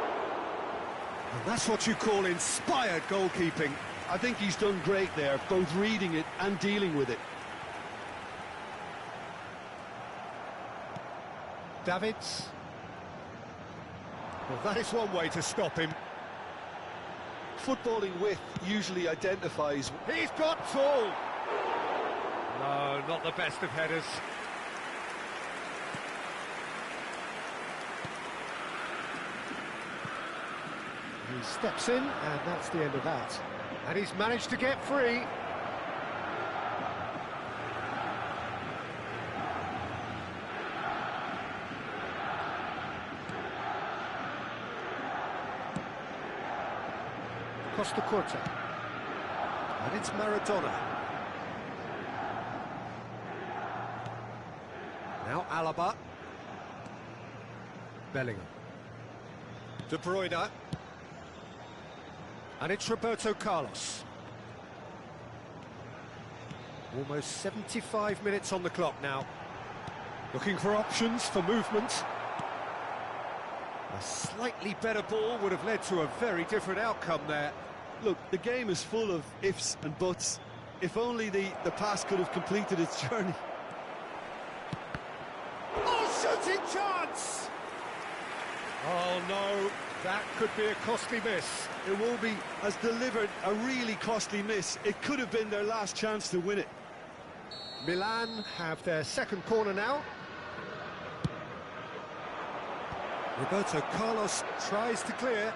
And that's what you call inspired goalkeeping. I think he's done great there, both reading it and dealing with it. Davids. Well, that is one way to stop him. Footballing width usually identifies... He's got tall! No, not the best of headers. He steps in, and that's the end of that. And he's managed to get free. Costa Curta. And it's Maradona. Now Alaba. Bellingham. De Bruyne. And it's Roberto Carlos. Almost 75 minutes on the clock now. Looking for options for movement. A slightly better ball would have led to a very different outcome there. Look, the game is full of ifs and buts. If only the pass could have completed its journey. Oh, shooting chance! Oh no, that could be a costly miss. It will be, has delivered a really costly miss. It could have been their last chance to win it. Milan have their second corner now. Roberto Carlos tries to clear.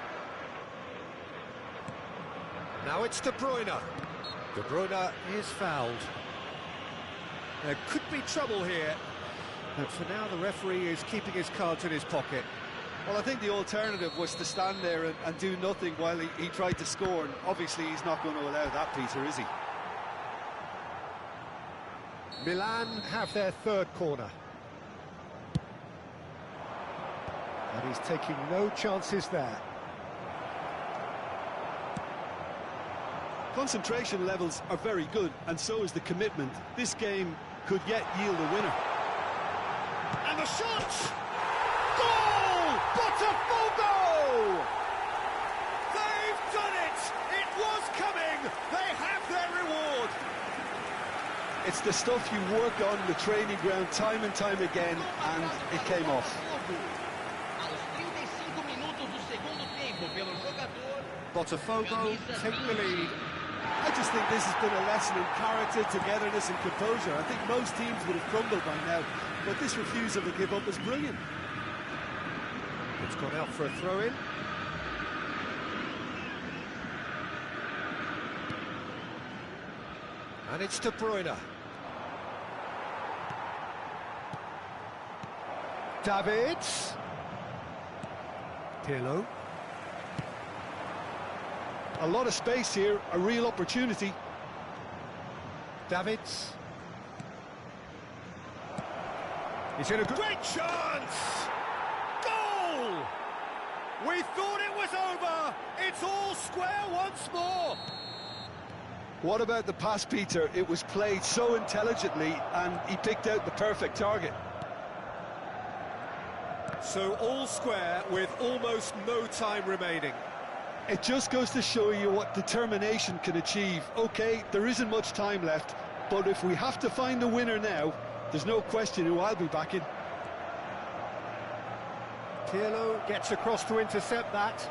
Now it's De Bruyne. De Bruyne is fouled. There could be trouble here, but for now the referee is keeping his cards in his pocket. Well, I think the alternative was to stand there and do nothing while he tried to score, and obviously he's not going to allow that, Peter, is he? Milan have their third corner. And he's taking no chances there. Concentration levels are very good, and so is the commitment. This game could yet yield a winner. And the shot! Goal! Botafogo! They've done it! It was coming! They have their reward! It's the stuff you work on the training ground time and time again, and it came off. Botafogo take the lead. I just think this has been a lesson in character, togetherness and composure. I think most teams would have crumbled by now, but this refusal to give up is brilliant. It's gone out for a throw-in. And it's De Bruyne. Davids. Pirlo. A lot of space here, a real opportunity. Davids. He's in a great chance! Goal! We thought it was over! It's all square once more! What about the pass, Peter? It was played so intelligently and he picked out the perfect target. So all square with almost no time remaining. It just goes to show you what determination can achieve. OK, there isn't much time left, but if we have to find the winner now, there's no question who I'll be backing. Pirlo gets across to intercept that.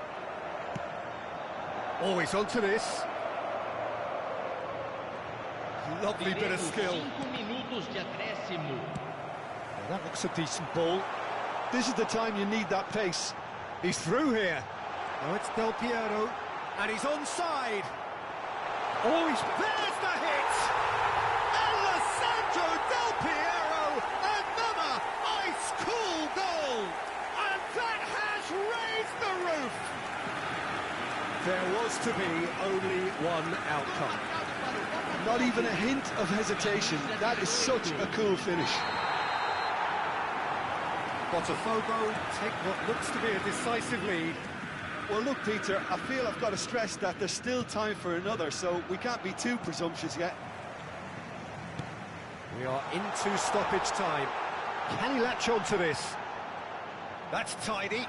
Oh, he's onto this. Lovely bit of skill. Well, that looks a decent ball. This is the time you need that pace. He's through here. Oh, it's Del Piero, and he's onside. Oh, there's the hit! Alessandro Del Piero, another ice-cool goal! And that has raised the roof! There was to be only one outcome. Not even a hint of hesitation. That is such a cool finish. Botafogo take what looks to be a decisive lead. Well, look, Peter, I feel I've got to stress that there's still time for another, so we can't be too presumptuous yet. We are into stoppage time. Can he latch on to this? That's tidy.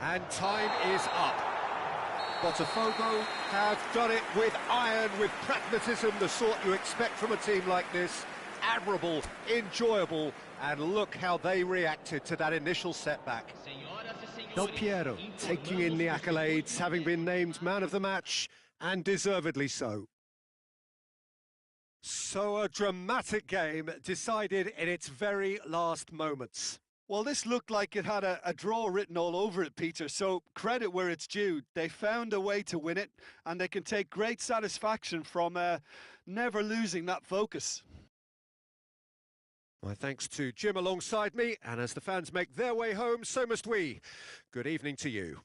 And time is up. Botafogo have done it with iron, with pragmatism, the sort you expect from a team like this. Admirable, enjoyable, and look how they reacted to that initial setback. Del Piero taking in the accolades, having been named man of the match, and deservedly so. So a dramatic game decided in its very last moments. Well, this looked like it had a draw written all over it, Peter, so credit where it's due. They found a way to win it, and they can take great satisfaction from never losing that focus. My thanks to Jim alongside me, and as the fans make their way home, so must we. Good evening to you.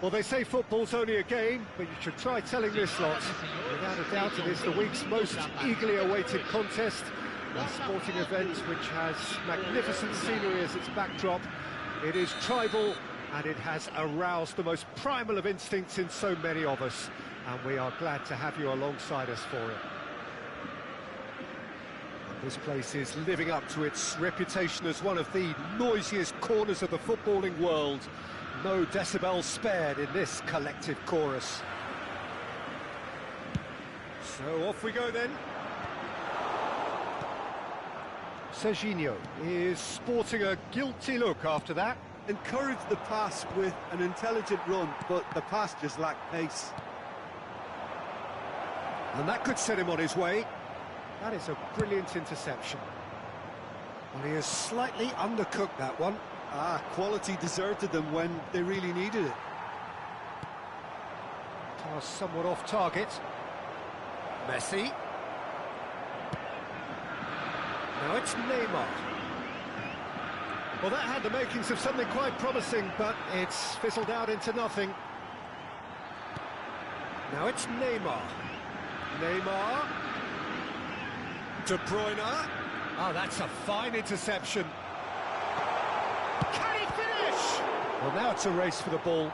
Well, they say football's only a game, but you should try telling this lot. Without a doubt, it is the week's most eagerly awaited contest. A sporting event which has magnificent scenery as its backdrop. It is tribal, and it has aroused the most primal of instincts in so many of us. And we are glad to have you alongside us for it. And this place is living up to its reputation as one of the noisiest corners of the footballing world. No decibels spared in this collective chorus. So off we go then. Serginho is sporting a guilty look after that. Encouraged the pass with an intelligent run, but the pass just lacked pace. And that could set him on his way. That is a brilliant interception. Well, he has slightly undercooked that one. Quality deserted them when they really needed it. Pass somewhat off target. Messi. Now it's Neymar. Well, that had the makings of something quite promising, but it's fizzled out into nothing. Now it's Neymar. Neymar. De Bruyne. Oh, that's a fine interception. Can he finish? Well, now it's a race for the ball.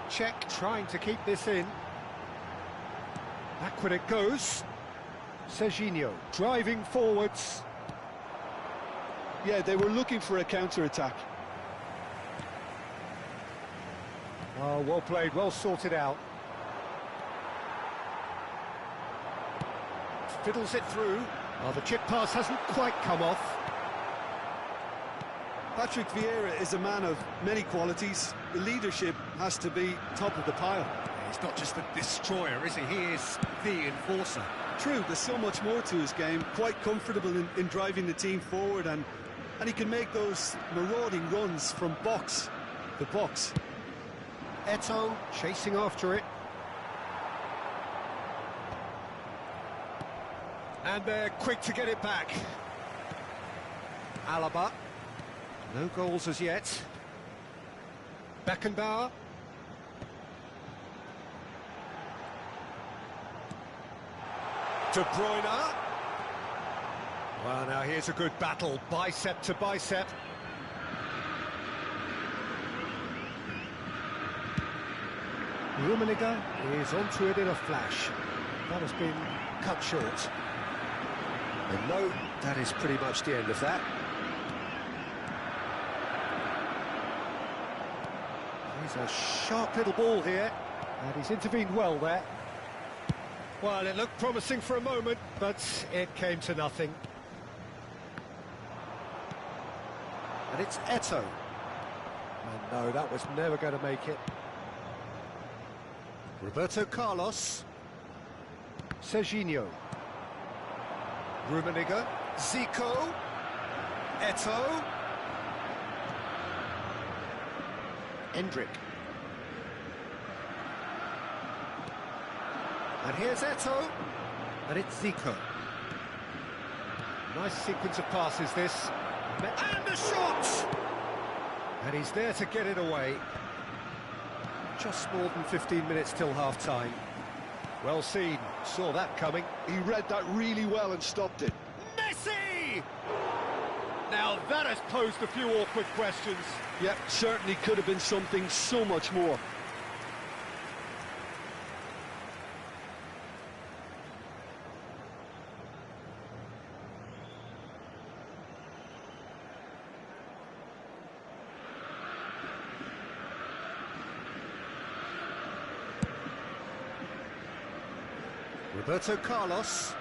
Czech trying to keep this in. Backward it goes. Serginho driving forwards. Yeah, they were looking for a counter-attack. Oh, well played, well sorted out. Fiddles it through. Oh, the chip pass hasn't quite come off. Patrick Vieira is a man of many qualities. The leadership has to be top of the pile. He's not just the destroyer, is he? He is the enforcer. True, there's so much more to his game. Quite comfortable in driving the team forward, and he can make those marauding runs from box to box. Eto'o chasing after it. And they're quick to get it back. Alaba. No goals as yet. Beckenbauer. De Bruyne. Well, now here's a good battle, bicep to bicep. Rummenigge is onto it in a flash. That has been cut short. And no, that is pretty much the end of that. He's a sharp little ball here, and he's intervened well there. Well, it looked promising for a moment, but it came to nothing. And it's Eto'o. And no, that was never going to make it. Roberto Carlos. Serginho. Rummenigge. Zico. Eto'o. Endrick. And here's Eto'o. And it's Zico. Nice sequence of passes this. And the shot! And he's there to get it away. Just more than 15 minutes till half-time. Well seen, saw that coming. He read that really well and stopped it. Messi! Now that has posed a few awkward questions. Yep, certainly could have been something so much more. Roberto Carlos.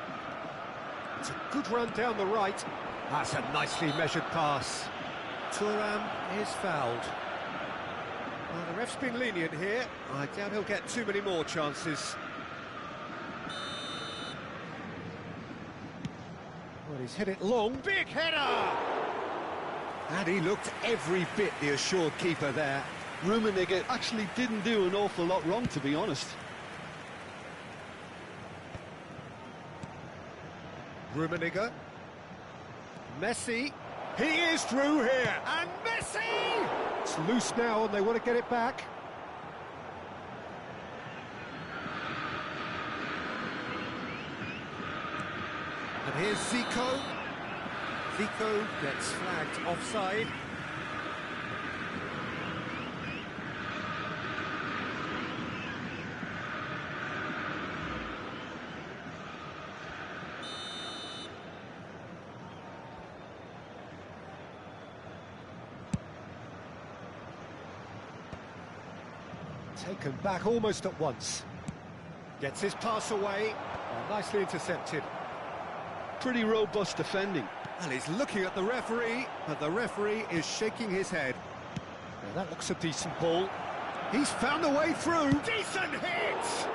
It's a good run down the right. That's a nicely measured pass. Thuram is fouled. Well, the ref's been lenient here. I doubt he'll get too many more chances. Well, he's hit it long. Big header! And he looked every bit the assured keeper there. Rummenigge actually didn't do an awful lot wrong, to be honest. Rummenigge. Messi. He is through here. And Messi! It's loose now and they want to get it back. Here's Zico. Zico gets flagged offside. Taken back almost at once. Gets his pass away. Nicely intercepted. Pretty robust defending. And he's looking at the referee, but the referee is shaking his head. Now that looks a decent ball. He's found a way through. Decent hit!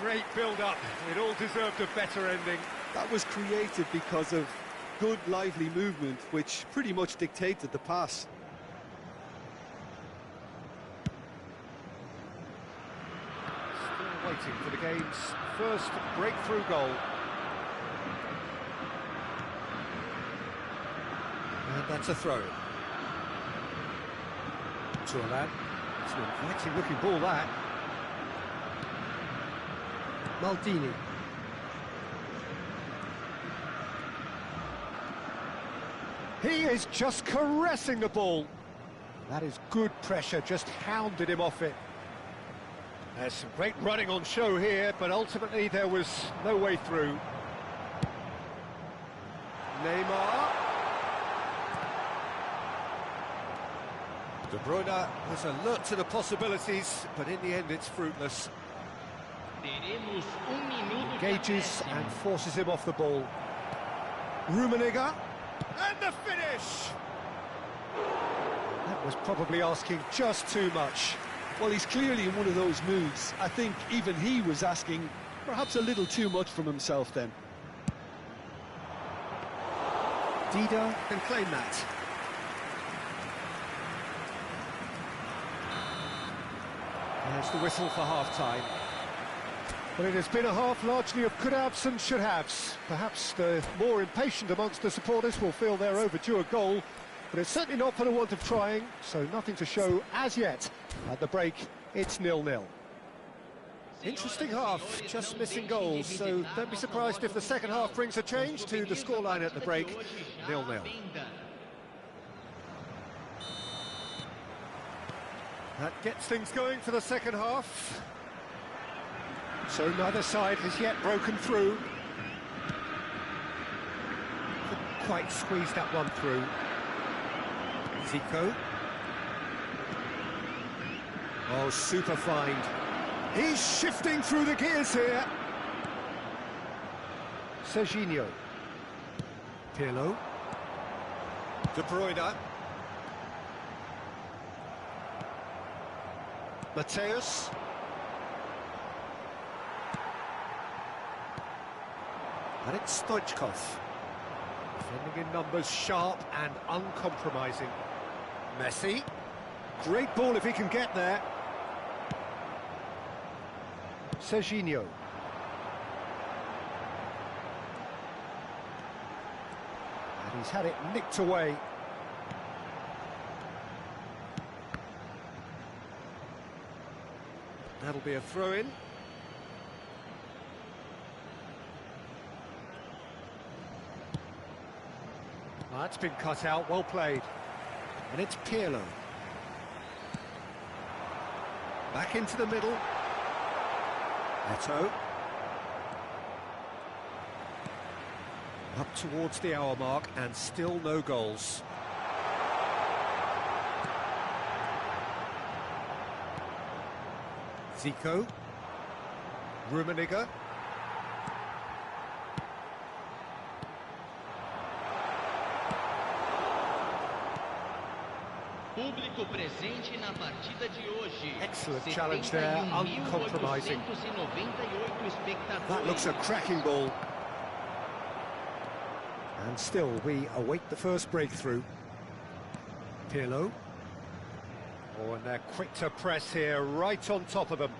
Great build-up. It all deserved a better ending. That was created because of good, lively movement, which pretty much dictated the pass. Still waiting for the game's first breakthrough goal. And that's a throw. Turan. It's an inviting looking ball, that. Maldini. He is just caressing the ball. That is good pressure, just hounded him off it. There's some great running on show here, but ultimately there was no way through. Neymar. De Bruyne was alert to the possibilities, but in the end it's fruitless. Engages and forces him off the ball. Rummenigge, and the finish! That was probably asking just too much. Well, he's clearly in one of those moods. I think even he was asking perhaps a little too much from himself then. Dida can claim that. There's the whistle for half-time. But it has been a half largely of could-haves and should-haves. Perhaps the more impatient amongst the supporters will feel they're overdue a goal, but it's certainly not for the want of trying, so nothing to show as yet. At the break, it's 0-0. Interesting half, just missing goals, so don't be surprised if the second half brings a change to the scoreline at the break, 0-0. That gets things going for the second half. So neither side has yet broken through. Couldn't quite squeeze that one through. Zico. Oh, super find. He's shifting through the gears here. Serginho. Pirlo. De Bruyne. Mateus. And it's Stoichkov. Defending in numbers, sharp and uncompromising. Messi. Great ball if he can get there. Serginho. And he's had it nicked away. That'll be a throw-in. That's been cut out, well played. And it's Pirlo. Back into the middle. Neto. Up towards the hour mark and still no goals. Zico. Rummenigge. Público presente na partida de hoje. Excellent challenge there, uncompromising. That looks a cracking ball. And still, we await the first breakthrough. Pirlo. Oh, and they're quick to press here, right on top of them.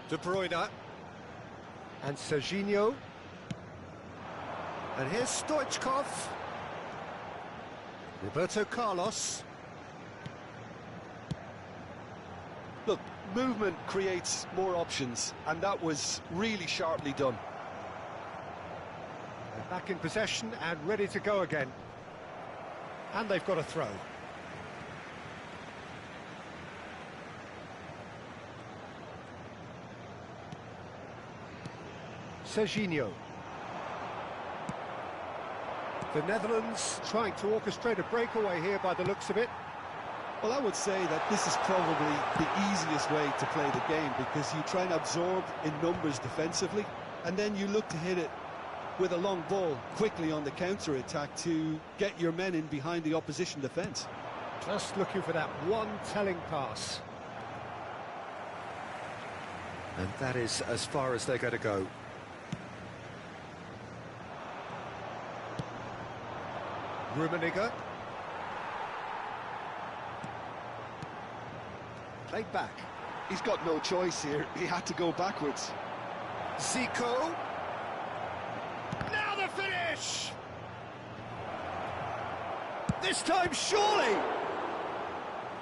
De Bruyne. And Serginho. And here's Stoichkov. Roberto Carlos. Look, movement creates more options, and that was really sharply done. Back in possession and ready to go again. And they've got a throw. Serginho. The Netherlands trying to orchestrate a breakaway here by the looks of it. Well, I would say that this is probably the easiest way to play the game, because you try and absorb in numbers defensively, and then you look to hit it with a long ball quickly on the counter-attack to get your men in behind the opposition defence. Just looking for that one telling pass. And that is as far as they're going to go. Rummenigge. Played back. He's got no choice here. He had to go backwards. Zico. Now the finish! This time, surely!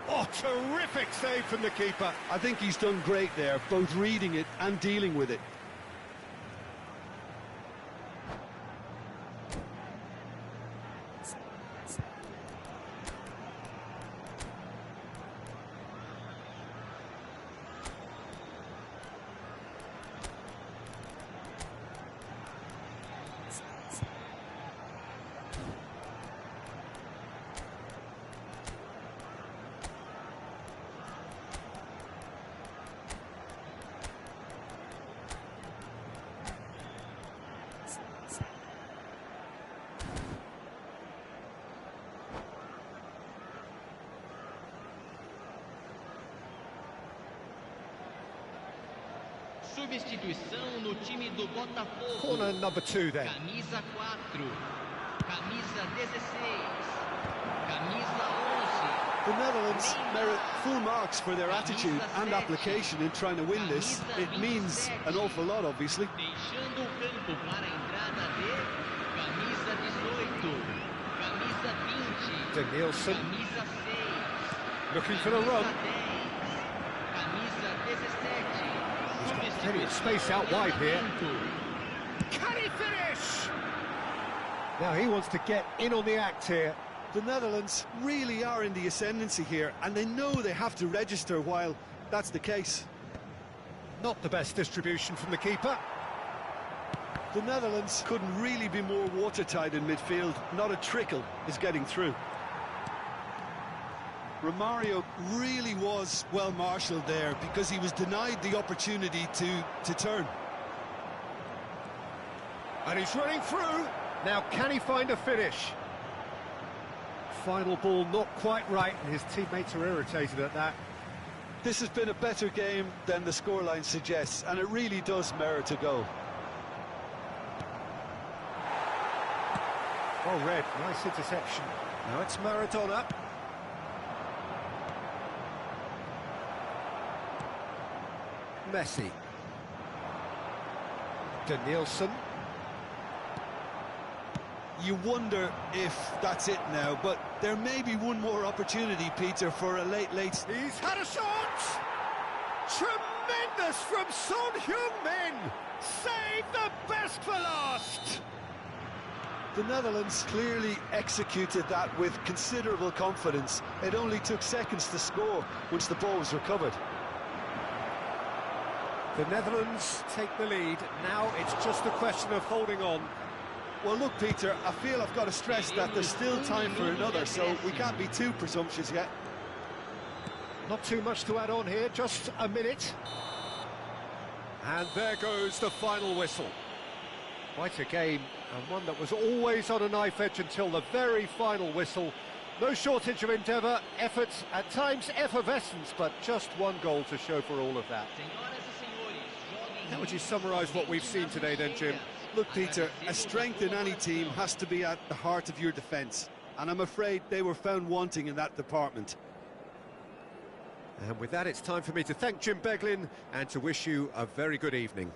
Oh, terrific save from the keeper. I think he's done great there, both reading it and dealing with it. Substituição no time do Botafogo. Corner number 2 then. Camisa 4, camisa 16, camisa 11. The Netherlands merit full marks for their attitude and application in trying to win this. It means an awful lot, obviously. Deixando o campo para a entrada de camisa 18, camisa 20, Danielson. camisa 6. Looking for the run. Camisa 17. He's got plenty of space out wide here. Can he finish? Now he wants to get in on the act here. The Netherlands really are in the ascendancy here, and they know they have to register while that's the case. Not the best distribution from the keeper. The Netherlands couldn't really be more watertight in midfield. Not a trickle is getting through. Romario really was well marshalled there, because he was denied the opportunity to turn. And he's running through. Now can he find a finish? Final ball not quite right, and his teammates are irritated at that. This has been a better game than the scoreline suggests, and it really does merit a goal. Well read, nice interception. Now it's Maradona. Messi. Danielson. You wonder if that's it now, but there may be one more opportunity, Peter, for a late... He's had a shot! Tremendous from Son Heung-min! Save the best for last! The Netherlands clearly executed that with considerable confidence. It only took seconds to score once the ball was recovered. The Netherlands take the lead. Now it's just a question of holding on. Well, look, Peter, I feel I've got to stress that there's still time for another, so we can't be too presumptuous yet. Not too much to add on here, just a minute. And there goes the final whistle. Quite a game, and one that was always on a knife edge until the very final whistle. No shortage of endeavour, effort, at times effervescence, but just one goal to show for all of that. How would you summarise what we've seen today then, Jim? Look, Peter, a strength in any team has to be at the heart of your defence, and I'm afraid they were found wanting in that department. And with that, it's time for me to thank Jim Beglin and to wish you a very good evening.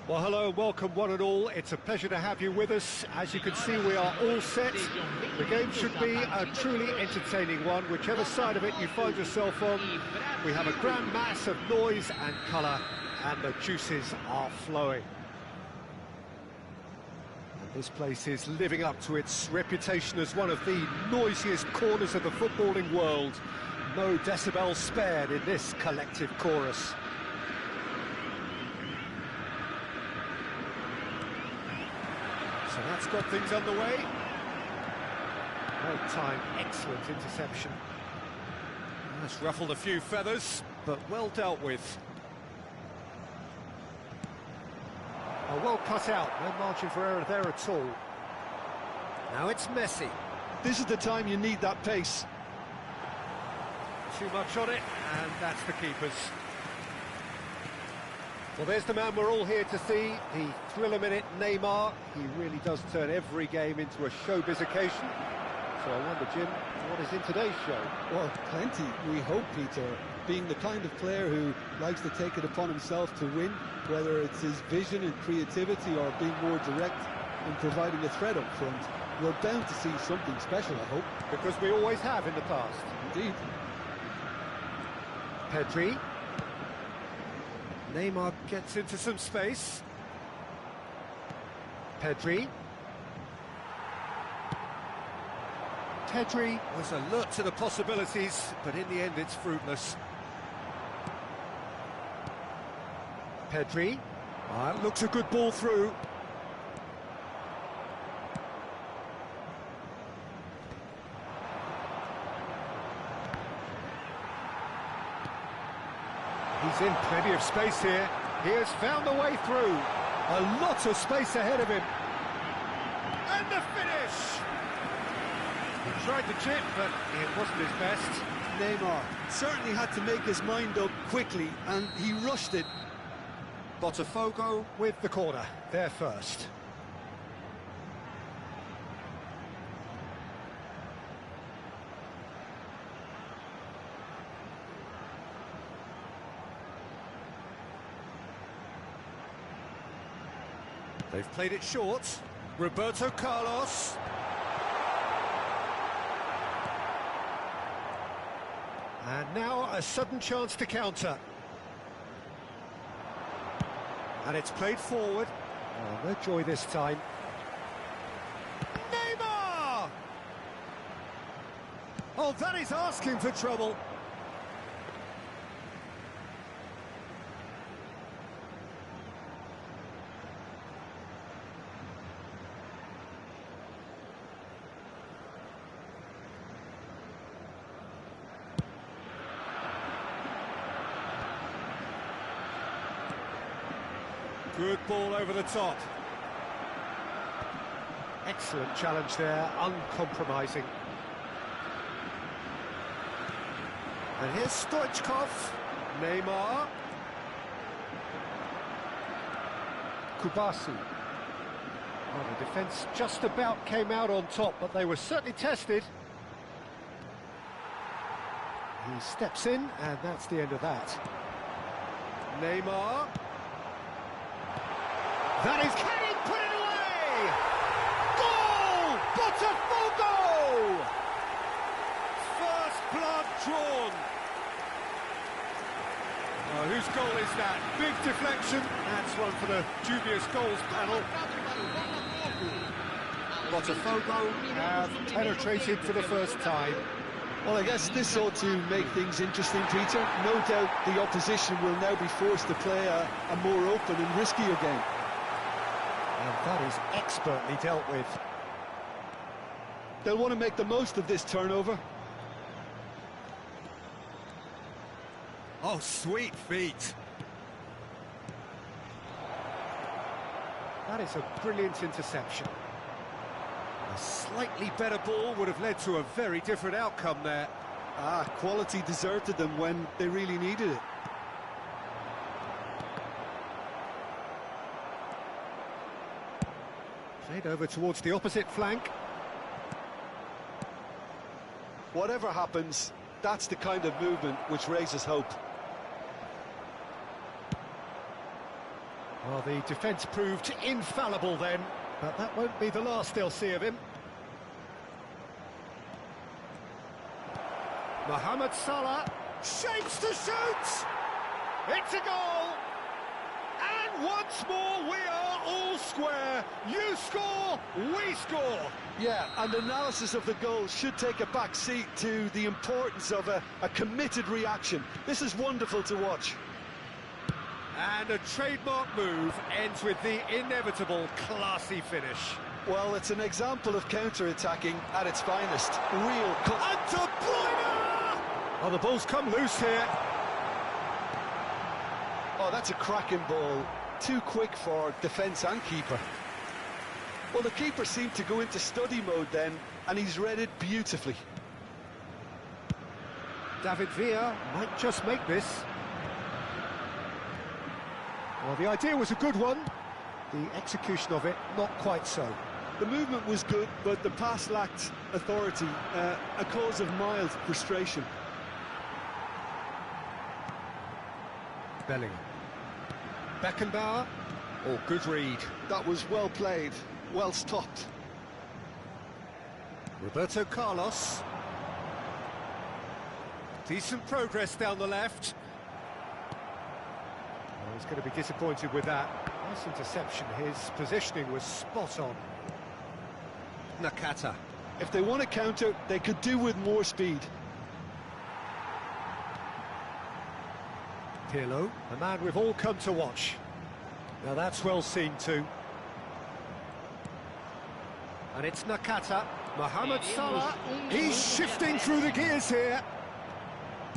Well, hello and welcome one and all. It's a pleasure to have you with us. As you can see, we are all set. The game should be a truly entertaining one, whichever side of it you find yourself on. We have a grand mass of noise and colour, and the juices are flowing. And this place is living up to its reputation as one of the noisiest corners of the footballing world. No decibels spared in this collective chorus. So that's got things underway. Well timed, excellent interception. That's ruffled a few feathers, but well dealt with. Oh, well cut out, no margin for error there at all. Now it's Messi. This is the time you need that pace. Too much on it, and that's the keeper's. Well, there's the man we're all here to see, the thriller-minute Neymar. He really does turn every game into a showbiz occasion. So I wonder, Jim, what is in today's show? Well, plenty, we hope, Peter. Being the kind of player who likes to take it upon himself to win, whether it's his vision and creativity or being more direct in providing a threat up front, we're bound to see something special, I hope. Because we always have in the past. Indeed. Pedri. Neymar gets into some space. Pedri. Pedri was alert to the possibilities, but in the end it's fruitless. Pedri. Looks a good ball through. He's in plenty of space here. He has found the way through. A lot of space ahead of him. And the finish! He tried the chip, but it wasn't his best. Neymar certainly had to make his mind up quickly, and he rushed it. Botafogo with the corner, there first. They've played it short. Roberto Carlos. And now a sudden chance to counter. And it's played forward. Oh, no joy this time. Neymar! Oh, that is asking for trouble. Good ball over the top. Excellent challenge there, uncompromising. And here's Stoichkov. Neymar. Kubasi. Well, the defence just about came out on top, but they were certainly tested. He steps in, and that's the end of that. Neymar. That is, can he put it away? Goal! Botafogo! First blood drawn. Oh, whose goal is that? Big deflection. That's one for the dubious goals panel. Botafogo have penetrated for the first time. Well, I guess this ought to make things interesting, Peter. No doubt the opposition will now be forced to play a more open and riskier game. And that is expertly dealt with. They'll want to make the most of this turnover. Oh, sweet feet. That is a brilliant interception. A slightly better ball would have led to a very different outcome there. Quality deserted them when they really needed it. Played over towards the opposite flank. Whatever happens, that's the kind of movement which raises hope. Well, the defence proved infallible then, but that won't be the last they'll see of him. Mohamed Salah shapes to shoot! It's a goal! And once more we are all square. You score, we score! Yeah, and analysis of the goal should take a back seat to the importance of a committed reaction. This is wonderful to watch. And a trademark move ends with the inevitable classy finish. Well, it's an example of counter-attacking at its finest. Real... And De Bruyne! Oh, the ball's come loose here. Oh, that's a cracking ball. Too quick for defence and keeper. Well, the keeper seemed to go into study mode then, and he's read it beautifully. David Villa might just make this. Well, the idea was a good one. The execution of it, not quite so. The movement was good, but the pass lacked authority, a cause of mild frustration. Bellingham. Beckenbauer. Oh, good read. That was well played, well stopped. Roberto Carlos. Decent progress down the left. Oh, he's going to be disappointed with that. Nice interception. His positioning was spot on. Nakata. If they want to counter, they could do with more speed. Pirlo, a man we've all come to watch. Now that's well seen too. And it's Nakata. Mohamed Salah. He's shifting through the gears here.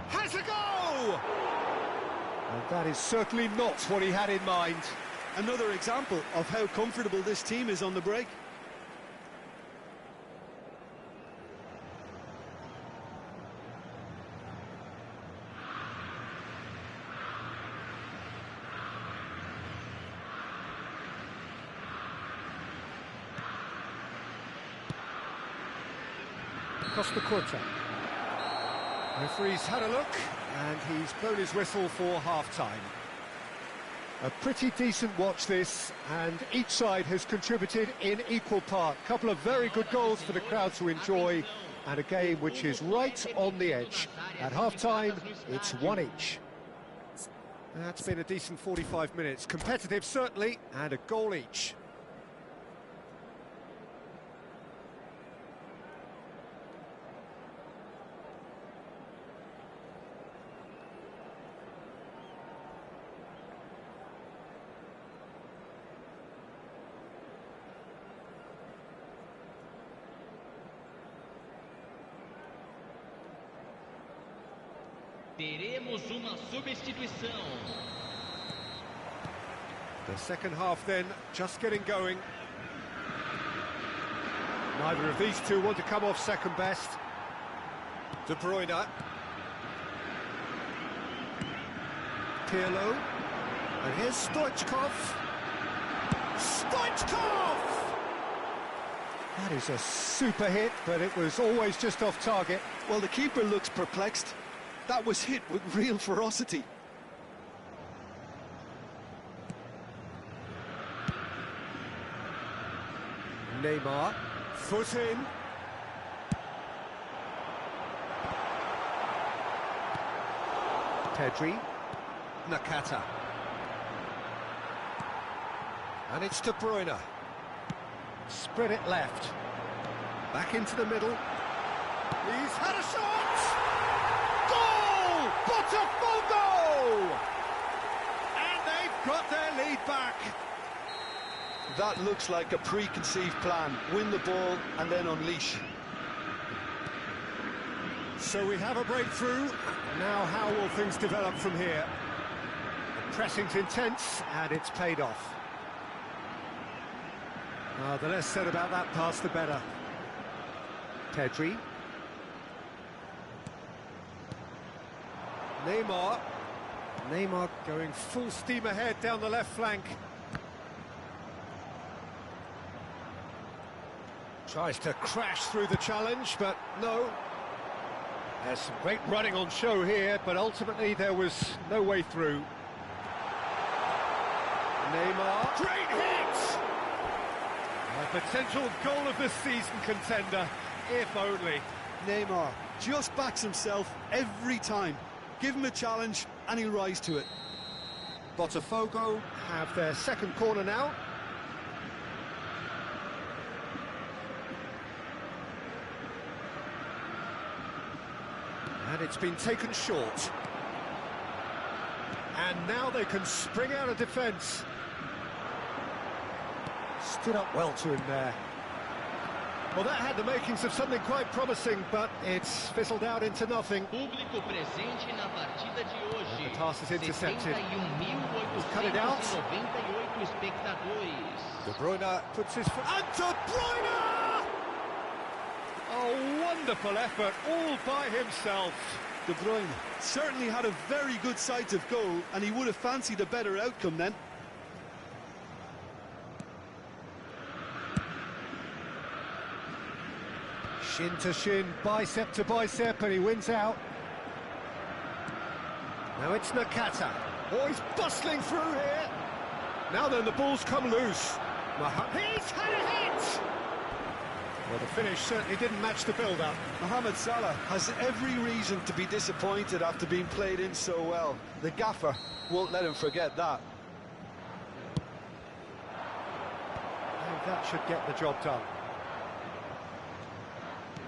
Has a go! And that is certainly not what he had in mind. Another example of how comfortable this team is on the break. Costa Curta. Referee's had a look, and he's blown his whistle for half-time. A pretty decent watch this, and each side has contributed in equal part. A couple of very good goals for the crowd to enjoy, and a game which is right on the edge. At half-time, it's one each. That's been a decent 45 minutes. Competitive, certainly, and a goal each. Teremos uma substituição. The second half then, just getting going. Neither of these two want to come off second best. De Bruyne. Pirlo. And here's Stoichkov. Stoichkov! That is a super hit, but it was always just off target. Well, the keeper looks perplexed. That was hit with real ferocity. Neymar, foot in. Pedri, Nakata. And it's De Bruyne. Spread it left. Back into the middle. He's had a shot! Goal! Botafogo! And they've got their lead back. That looks like a preconceived plan. Win the ball and then unleash. So we have a breakthrough. Now how will things develop from here? The pressing's intense and it's paid off. The less said about that pass, the better. Pedri. Neymar. Neymar going full steam ahead down the left flank. Tries to crash through the challenge, but no. There's some great running on show here, but ultimately there was no way through. Neymar. Great hit! A potential goal of the season contender, if only. Neymar just backs himself every time. Give him a challenge and he'll rise to it. Botafogo have their second corner now. And it's been taken short. And now they can spring out of defence. Stood up well to him there. Well, that had the makings of something quite promising, but it's fizzled out into nothing. Público presente na partida de hoje. And the pass is intercepted. 71.898 Cut it out. espectadores. De Bruyne puts his foot... And De Bruyne! A wonderful effort, all by himself. De Bruyne certainly had a very good sight of goal, and he would have fancied a better outcome then. Shin to shin, bicep to bicep, and he wins out. Now it's Nakata. Oh, he's bustling through here. Now then, the ball's come loose. He's had a hit! Well, the finish certainly didn't match the build-up. Mohamed Salah has every reason to be disappointed after being played in so well. The gaffer won't let him forget that. And that should get the job done.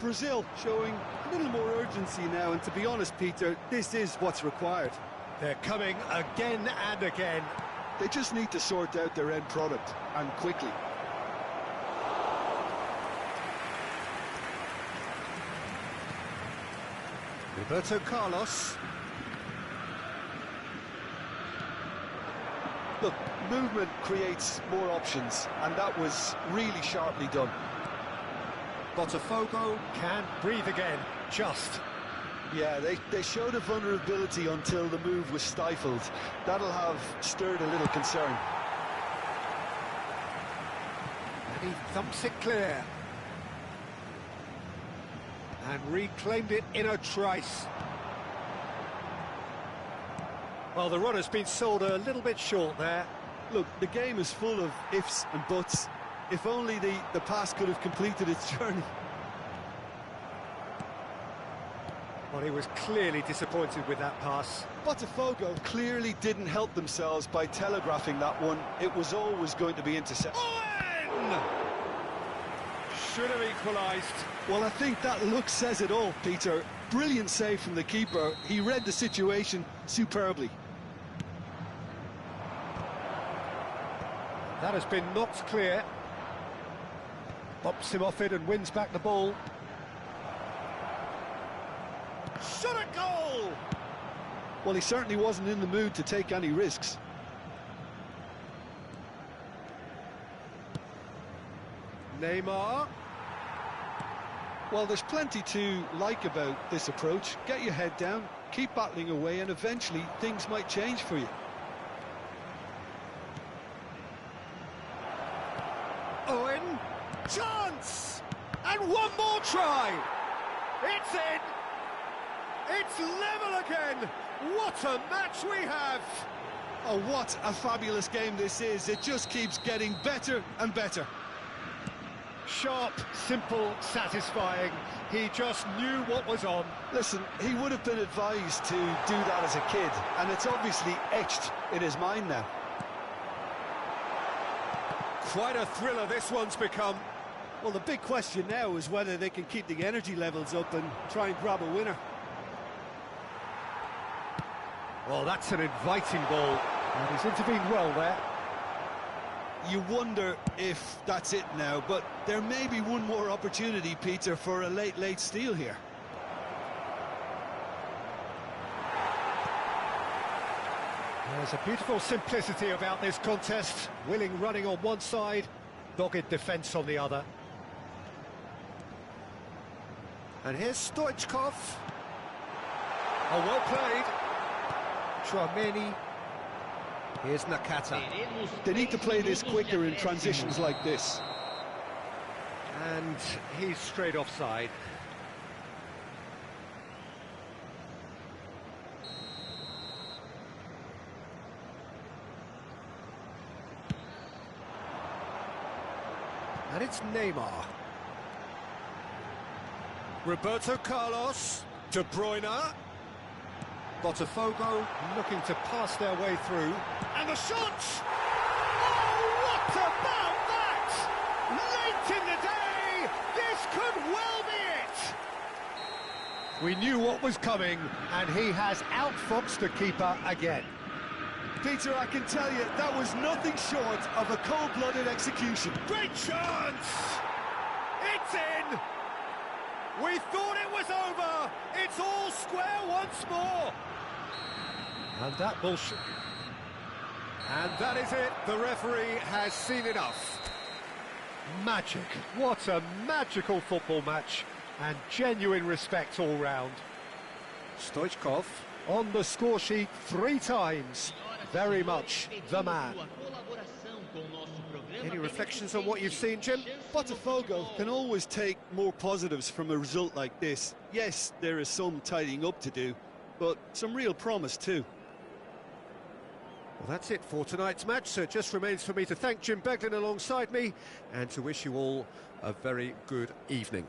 Brazil showing a little more urgency now, and to be honest, Peter, this is what's required. They're coming again and again. They just need to sort out their end product, and quickly. Roberto Carlos. Look, movement creates more options, and that was really sharply done. Botafogo can't breathe again, just. Yeah, they showed a vulnerability until the move was stifled. That'll have stirred a little concern. And he thumps it clear. And reclaimed it in a trice. Well, the run has been sold a little bit short there. Look, the game is full of ifs and buts. If only the pass could have completed its journey. Well, he was clearly disappointed with that pass. Botafogo clearly didn't help themselves by telegraphing that one. It was always going to be intercepted. Owen! Should have equalised. Well, I think that look says it all, Peter. Brilliant save from the keeper. He read the situation superbly. That has been knocked clear. Bops him off it and wins back the ball. Shot a goal! Well, he certainly wasn't in the mood to take any risks. Neymar. Well, there's plenty to like about this approach. Get your head down, keep battling away, and eventually things might change for you. Owen. Chance! And one more try! It's in! It's level again! What a match we have! Oh, what a fabulous game this is. It just keeps getting better and better. Sharp, simple, satisfying. He just knew what was on. Listen, he would have been advised to do that as a kid, and it's obviously etched in his mind now. Quite a thriller this one's become. Well, the big question now is whether they can keep the energy levels up and try and grab a winner. Well, that's an inviting ball. And he's intervened well there. You wonder if that's it now, but there may be one more opportunity, Peter, for a late steal here. There's a beautiful simplicity about this contest. Willing running on one side, dogged defence on the other. And here's Stoichkov. Oh, well played. Chouameni. Here's Nakata. They need to play this quicker in transitions like this. And he's straight offside. And it's Neymar. Roberto Carlos. De Bruyne. Botafogo looking to pass their way through. And the shot! Oh, what about that? Late in the day, this could well be it. We knew what was coming, and he has outfoxed the keeper again. Peter, I can tell you, that was nothing short of a cold-blooded execution. Great chance! It's in! We thought it was over! It's all square once more! And that bullshit. And that is it. The referee has seen enough. Magic. What a magical football match. And genuine respect all round. Stoichkov on the score sheet 3 times. Very much the man. Any reflections on what you've seen, Jim? Botafogo can always take more positives from a result like this. Yes, there is some tidying up to do, but some real promise too. Well, that's it for tonight's match, so it just remains for me to thank Jim Beglin alongside me and to wish you all a very good evening.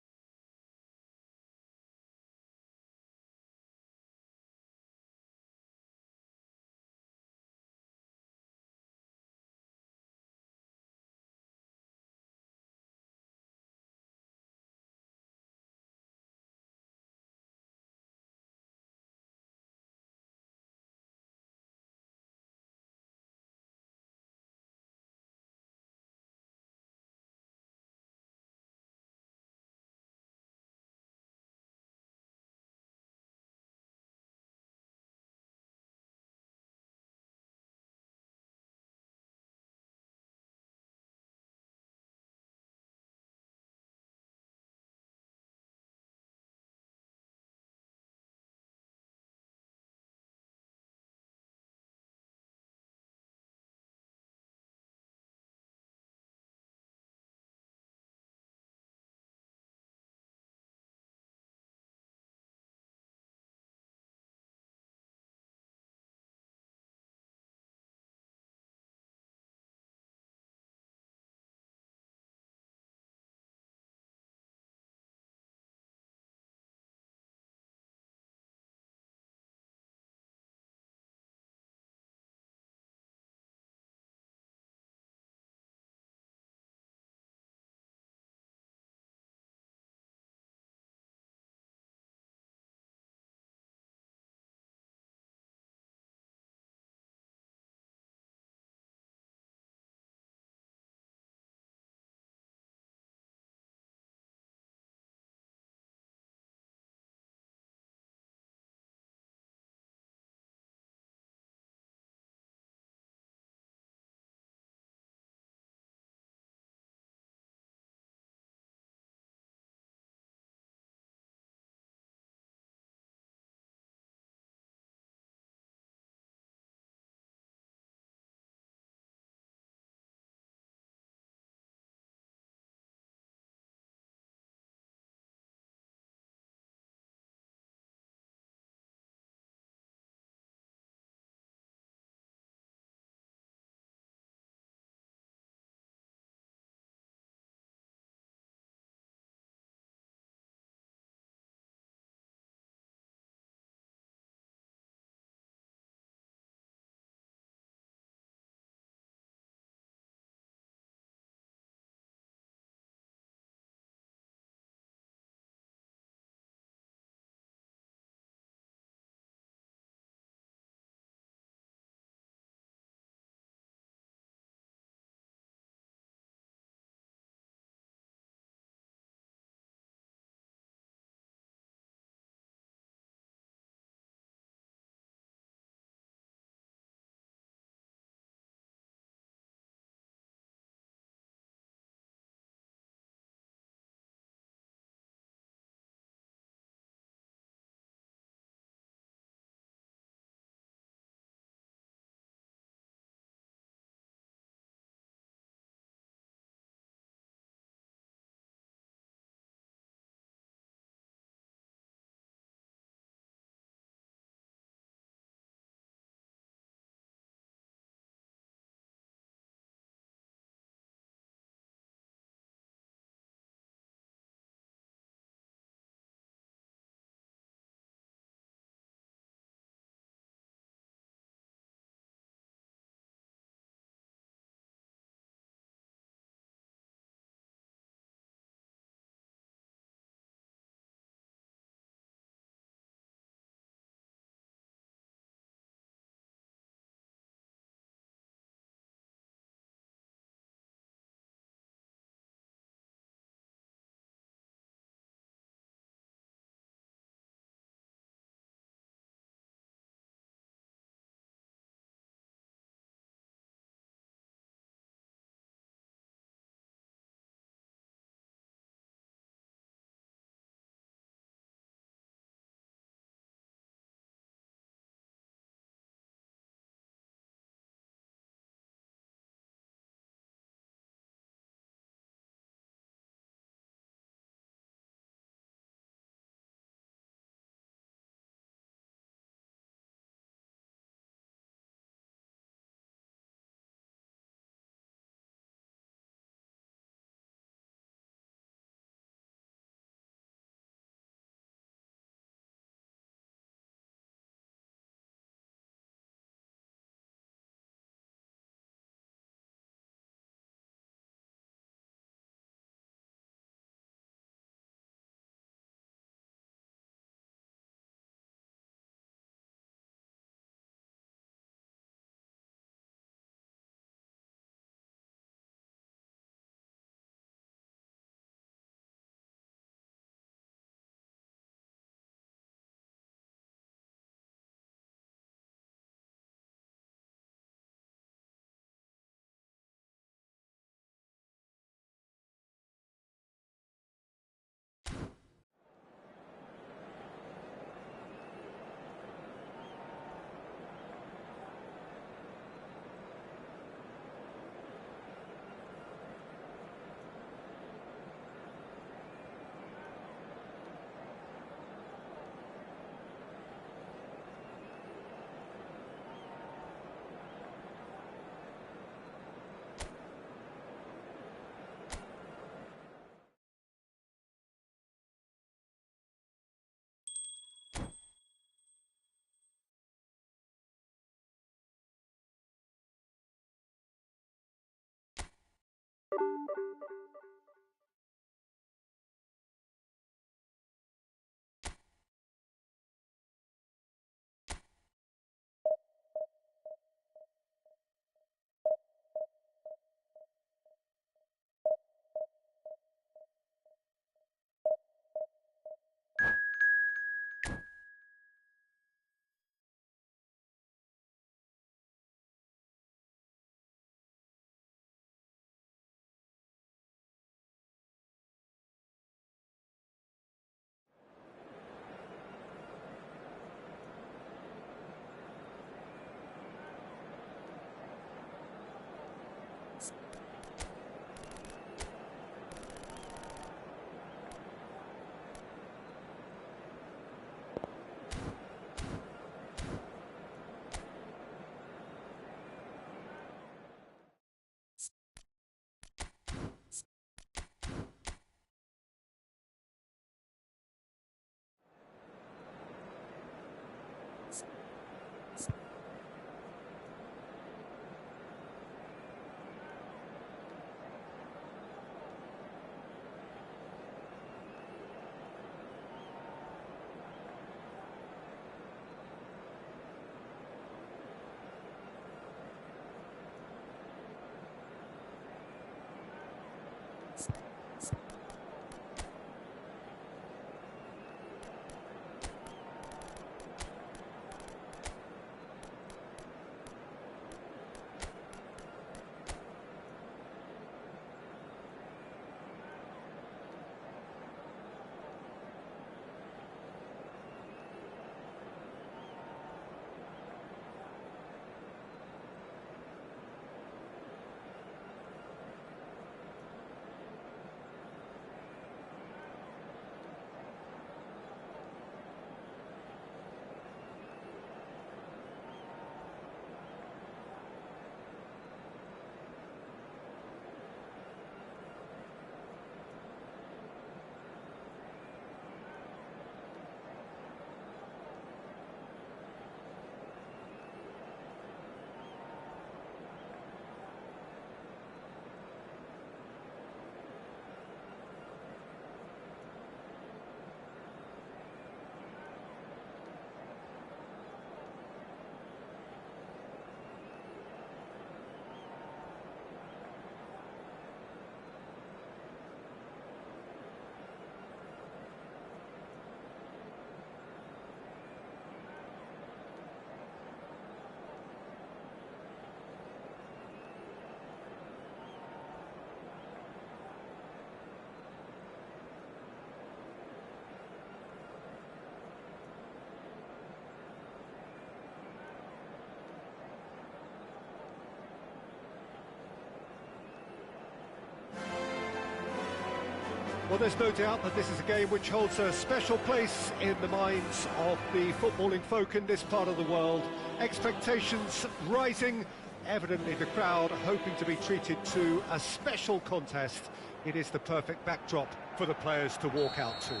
Well, there's no doubt that this is a game which holds a special place in the minds of the footballing folk in this part of the world. Expectations rising, evidently the crowd hoping to be treated to a special contest. It is the perfect backdrop for the players to walk out to.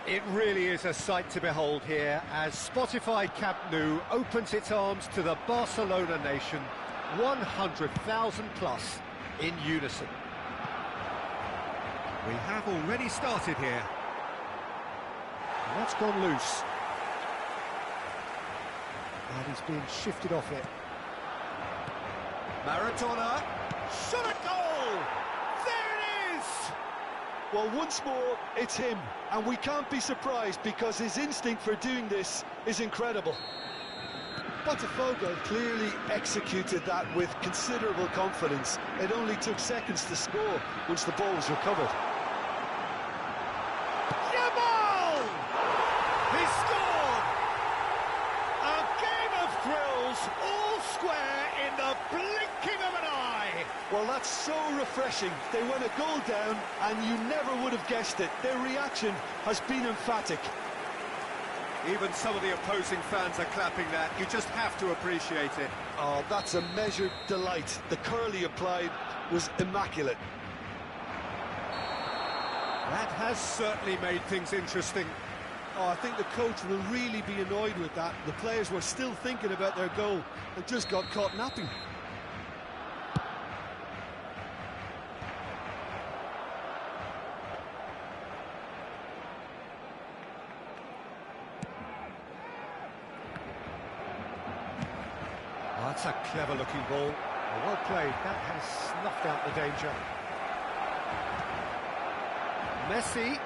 It really is a sight to behold here as Spotify Camp Nou opens its arms to the Barcelona nation, 100,000 plus in unison. We have already started here. And that's gone loose. And he's being shifted off it. Maradona, shot a goal! There it is! Well, once more, it's him, and we can't be surprised because his instinct for doing this is incredible. Botafogo clearly executed that with considerable confidence. It only took seconds to score once the ball was recovered. Yamal! He scored! A game of thrills, all square in the blinking of an eye. Well, that's so refreshing. They went a goal down, and you never would have guessed it. Their reaction has been emphatic. Even some of the opposing fans are clapping that. You just have to appreciate it. Oh, that's a measured delight. The curl he applied was immaculate. That has certainly made things interesting. Oh, I think the coach will really be annoyed with that. The players were still thinking about their goal and just got caught napping. Oh, that's a clever-looking ball. Well played. That has snuffed out the danger. Messi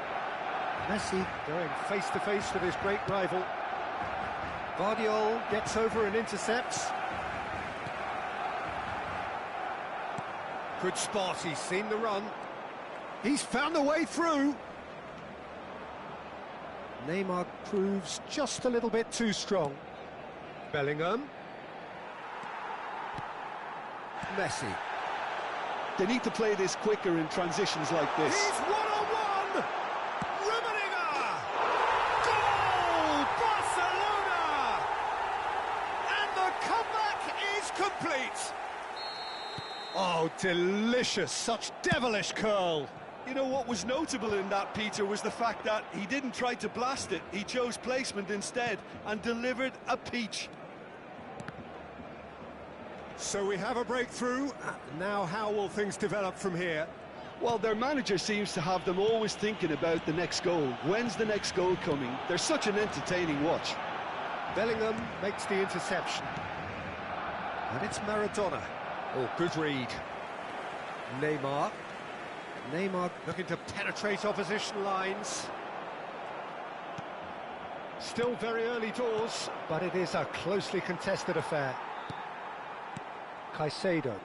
going face-to-face with his great rival. Guardiola gets over and intercepts. Good spot, he's seen the run. He's found the way through. Neymar proves just a little bit too strong. Bellingham. Messi. They need to play this quicker in transitions like this. He's one-on-one! Goal! Barcelona! And the comeback is complete! Oh, delicious, such devilish curl. You know what was notable in that, Peter, was the fact that he didn't try to blast it. He chose placement instead and delivered a peach. So we have a breakthrough. Now how will things develop from here? Well, their manager seems to have them always thinking about the next goal. When's the next goal coming? They're such an entertaining watch. Bellingham makes the interception. And it's Maradona. Oh, good read. Neymar looking to penetrate opposition lines. Still very early doors, but it is a closely contested affair. Caicedo.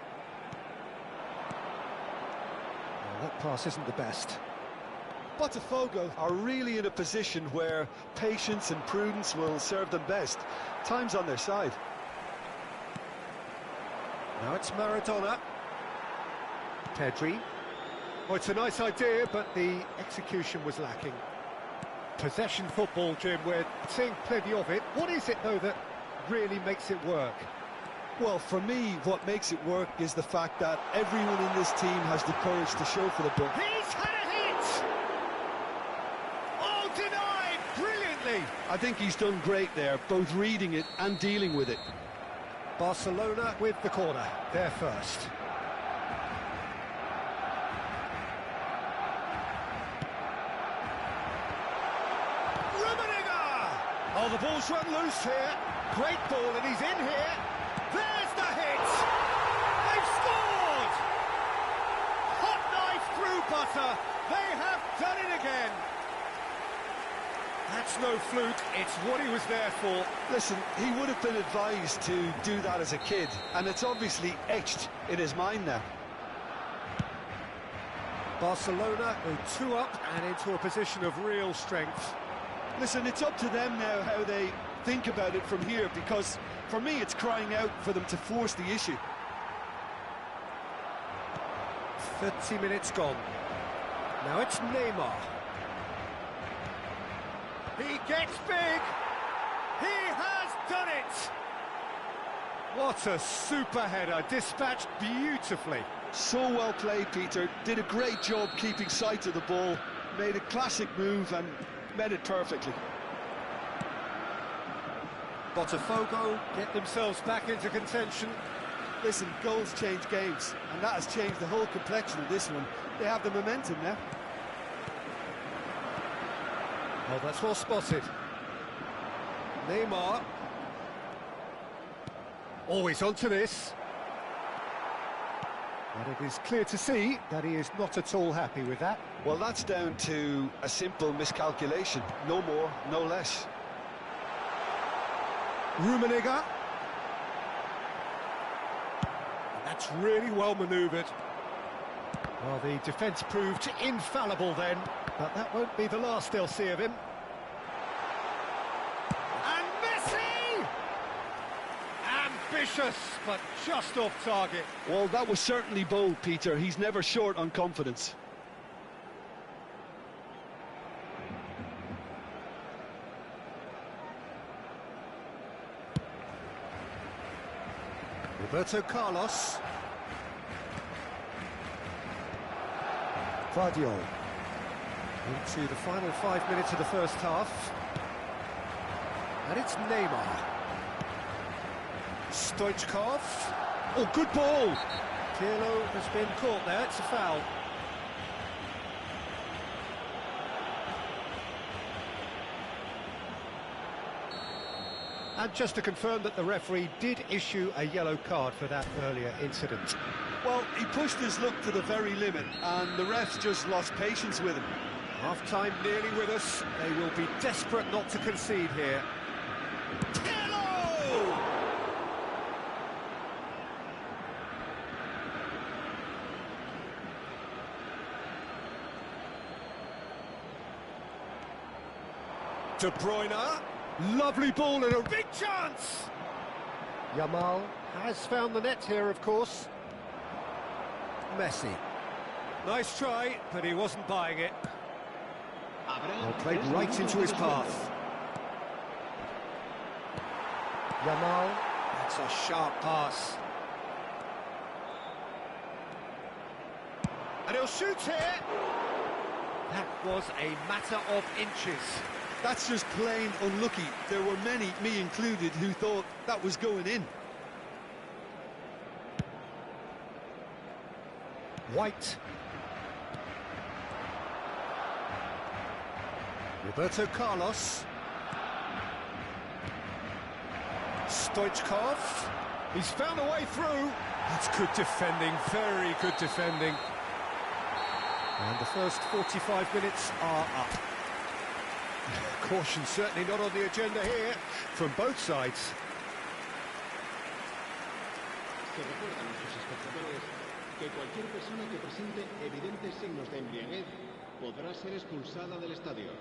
Oh, that pass isn't the best. Botafogo are really in a position where patience and prudence will serve them best. Time's on their side. Now it's Maradona. Pedri. Oh, it's a nice idea, but the execution was lacking. Possession football, Jim, we're seeing plenty of it. What is it, though, that really makes it work? Well, for me, what makes it work is the fact that everyone in this team has the courage to show for the ball. He's had a hit! Oh, denied brilliantly! I think he's done great there, both reading it and dealing with it. Barcelona with the corner, they're first. Oh, the ball's run loose here. Great ball, and he's in here. There's the hit! They've scored! Hot knife through butter. They have done it again. That's no fluke. It's what he was there for. Listen, he would have been advised to do that as a kid, and it's obviously etched in his mind now. Barcelona go 2 up and into a position of real strength. Listen, it's up to them now how they think about it from here, because for me it's crying out for them to force the issue. 30 minutes gone. Now it's Neymar. He gets big! He has done it! What a super header, dispatched beautifully. So well played, Peter. Did a great job keeping sight of the ball, made a classic move and met it perfectly. Botafogo get themselves back into contention. Listen, goals change games, and that has changed the whole complexion of this one. They have the momentum now. Oh, that's well spotted. Neymar. Always onto this. But it is clear to see that he is not at all happy with that. Well, that's down to a simple miscalculation. No more, no less. Rummenigge. That's really well manoeuvred. Well, the defence proved infallible then, but that won't be the last they'll see of him. And Messi! Ambitious, but just off target. Well, that was certainly bold, Peter. He's never short on confidence. Roberto Carlos. Guardiola. Into the final 5 minutes of the first half. And it's Neymar. Stoichkov. Oh, good ball! Pirlo has been caught there, it's a foul. And just to confirm that the referee did issue a yellow card for that earlier incident. Well, he pushed his luck to the very limit, and the refs just lost patience with him. Half-time nearly with us. They will be desperate not to concede here. Pirlo! De Bruyne. Lovely ball and a big chance! Yamal has found the net here, of course. Messi. Nice try, but he wasn't buying it. Well, played right into his path. Yamal, that's a sharp pass. And he'll shoot here! That was a matter of inches. That's just plain unlucky. There were many, me included, who thought that was going in. White. Roberto Carlos. Stoichkov. He's found a way through. That's good defending, very good defending. And the first 45 minutes are up. Caution certainly not on the agenda here from both sides. Se recuerda a nuestros espectadores que cualquier persona que presente evidentes signos de embriaguez podrá ser expulsada del estadio.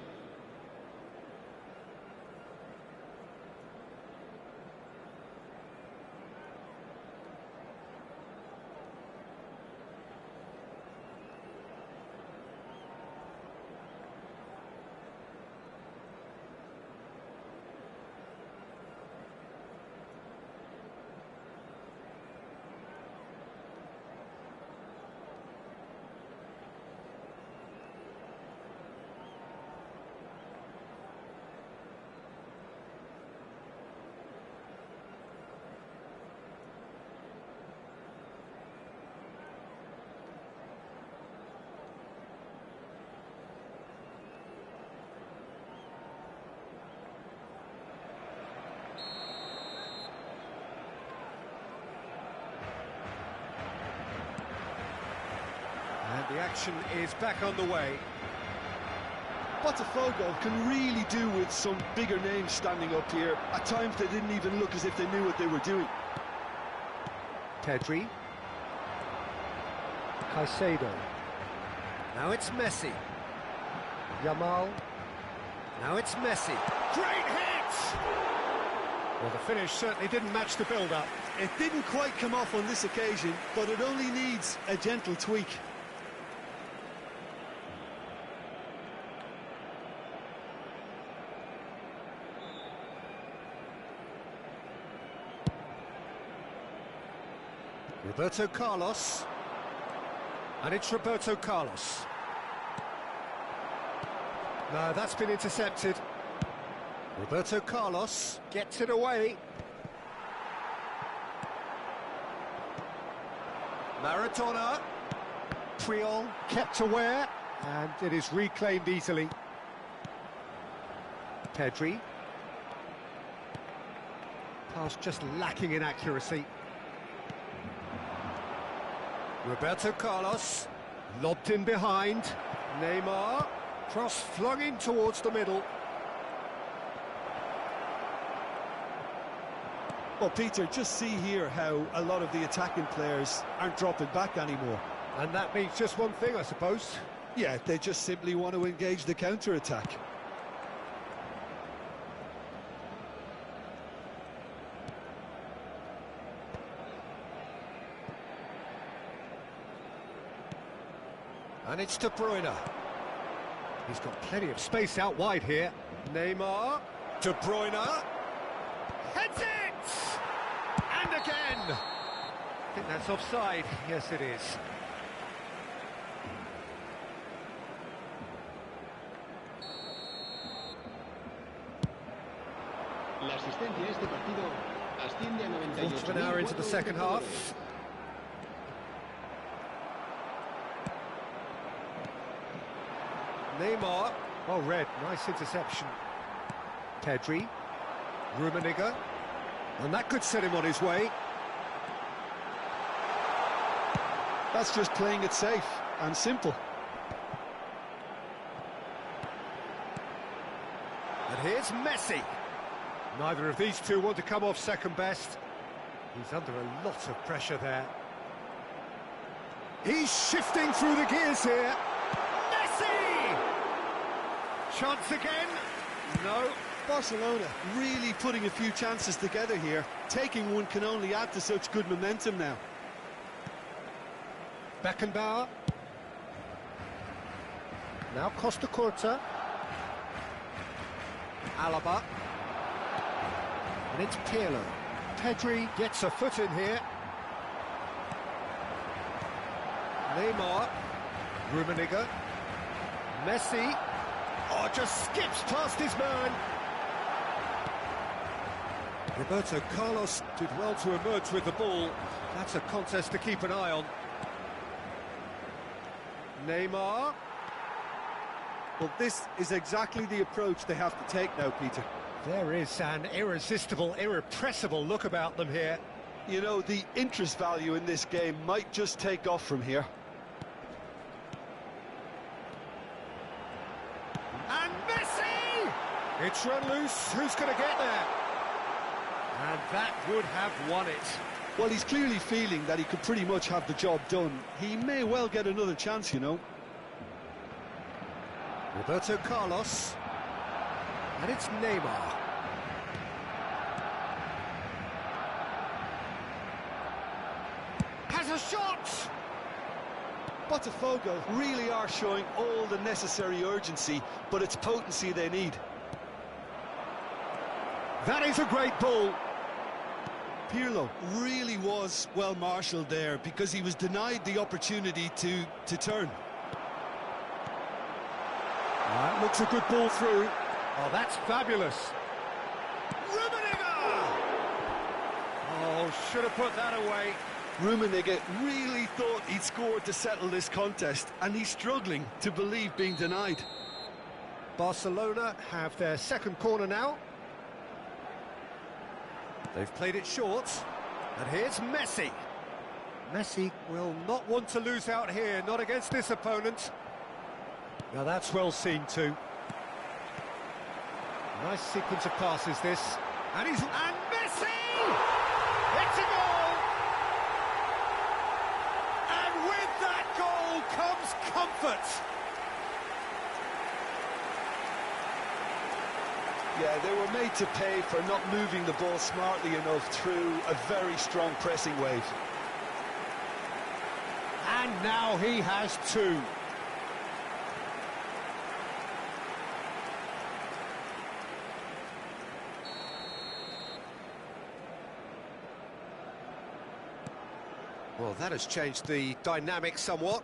And the action is back on the way. Botafogo can really do with some bigger names standing up here. At times they didn't even look as if they knew what they were doing. Pedri. Caicedo. Now it's Messi. Yamal. Now it's Messi. Great hit! Well, the finish certainly didn't match the build-up. It didn't quite come off on this occasion, but it only needs a gentle tweak. Roberto Carlos. And it's Roberto Carlos. No, that's been intercepted. Roberto Carlos gets it away. Maradona. Puyol kept aware, and it is reclaimed easily. Pedri. Pass just lacking in accuracy. Roberto Carlos, lobbed in behind. Neymar, cross flung in towards the middle. Well, Peter, just see here how a lot of the attacking players aren't dropping back anymore. And that means just one thing, I suppose. Yeah, they just simply want to engage the counter-attack. And it's De Bruyne. He's got plenty of space out wide here. Neymar, De Bruyne, heads it! And again! I think that's offside. Yes, it is. La asistencia a este partido asciende a 98. Quarter of an hour into the second half. Neymar, well read, nice interception. Pedri, Rummenigge, and that could set him on his way. That's just playing it safe and simple. And here's Messi. Neither of these two want to come off second best. He's under a lot of pressure there. He's shifting through the gears here. Messi! Chance again? No. Barcelona really putting a few chances together here. Taking one can only add to such good momentum now. Beckenbauer. Now Costa Curta. Alaba. And it's Pirlo. Pedri gets a foot in here. Neymar. Rummenigge. Messi. Oh, just skips past his man. Roberto Carlos did well to emerge with the ball. That's a contest to keep an eye on. Neymar. Well, this is exactly the approach they have to take now, Peter. There is an irresistible, irrepressible look about them here. You know, the interest value in this game might just take off from here. And Messi! It's run loose. Who's going to get there? And that would have won it. Well, he's clearly feeling that he could pretty much have the job done. He may well get another chance, you know. Roberto Carlos. And it's Neymar. Has a shot! Botafogo really are showing all the necessary urgency, but it's potency they need. That is a great ball. Pirlo really was well marshalled there because he was denied the opportunity to turn. That looks a good ball through. Oh, that's fabulous. Rummenigge! Oh, should have put that away. Rummenigge really thought he'd scored to settle this contest, and he's struggling to believe being denied. Barcelona have their second corner now. They've played it short, and here's Messi. Messi will not want to lose out here, not against this opponent. Now that's well seen too. Nice sequence of passes this. And Messi! It's a goal! And with that goal comes comfort. Yeah, they were made to pay for not moving the ball smartly enough through a very strong pressing wave. And now he has two. Well, that has changed the dynamic somewhat.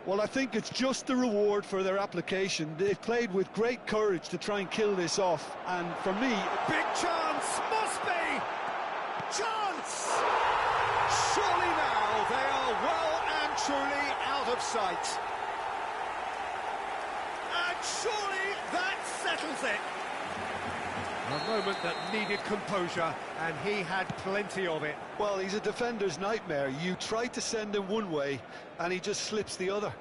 Well, I think it's just the reward for their application. They've played with great courage to try and kill this off, and for me... Big chance! Must be! Chance! Surely now they are well and truly out of sight. And surely that settles it. A moment that needed composure, and he had plenty of it. Well, he's a defender's nightmare. You try to send him one way, and he just slips the other.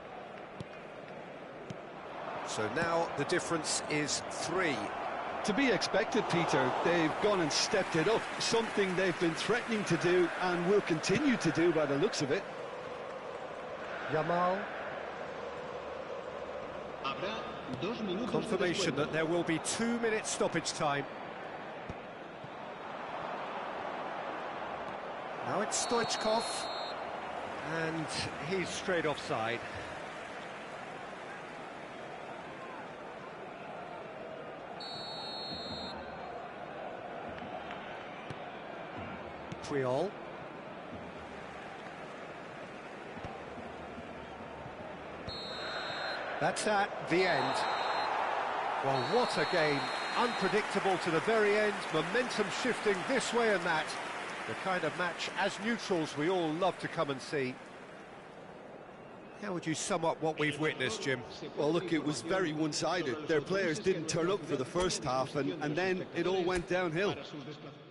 So now the difference is 3. To be expected, Peter. They've gone and stepped it up, something they've been threatening to do and will continue to do by the looks of it. Yamal. Habrá 2 minutos Confirmation that there will be 2 minutes stoppage time. Now it's Stoichkov, and he's straight offside. Triol. That's at the end. Well, what a game. Unpredictable to the very end, momentum shifting this way and that. The kind of match, as neutrals, we all love to come and see. How would you sum up what we've witnessed, Jim? Well, look, it was very one-sided. Their players didn't turn up for the first half, and then it all went downhill. para sus desplazamientos.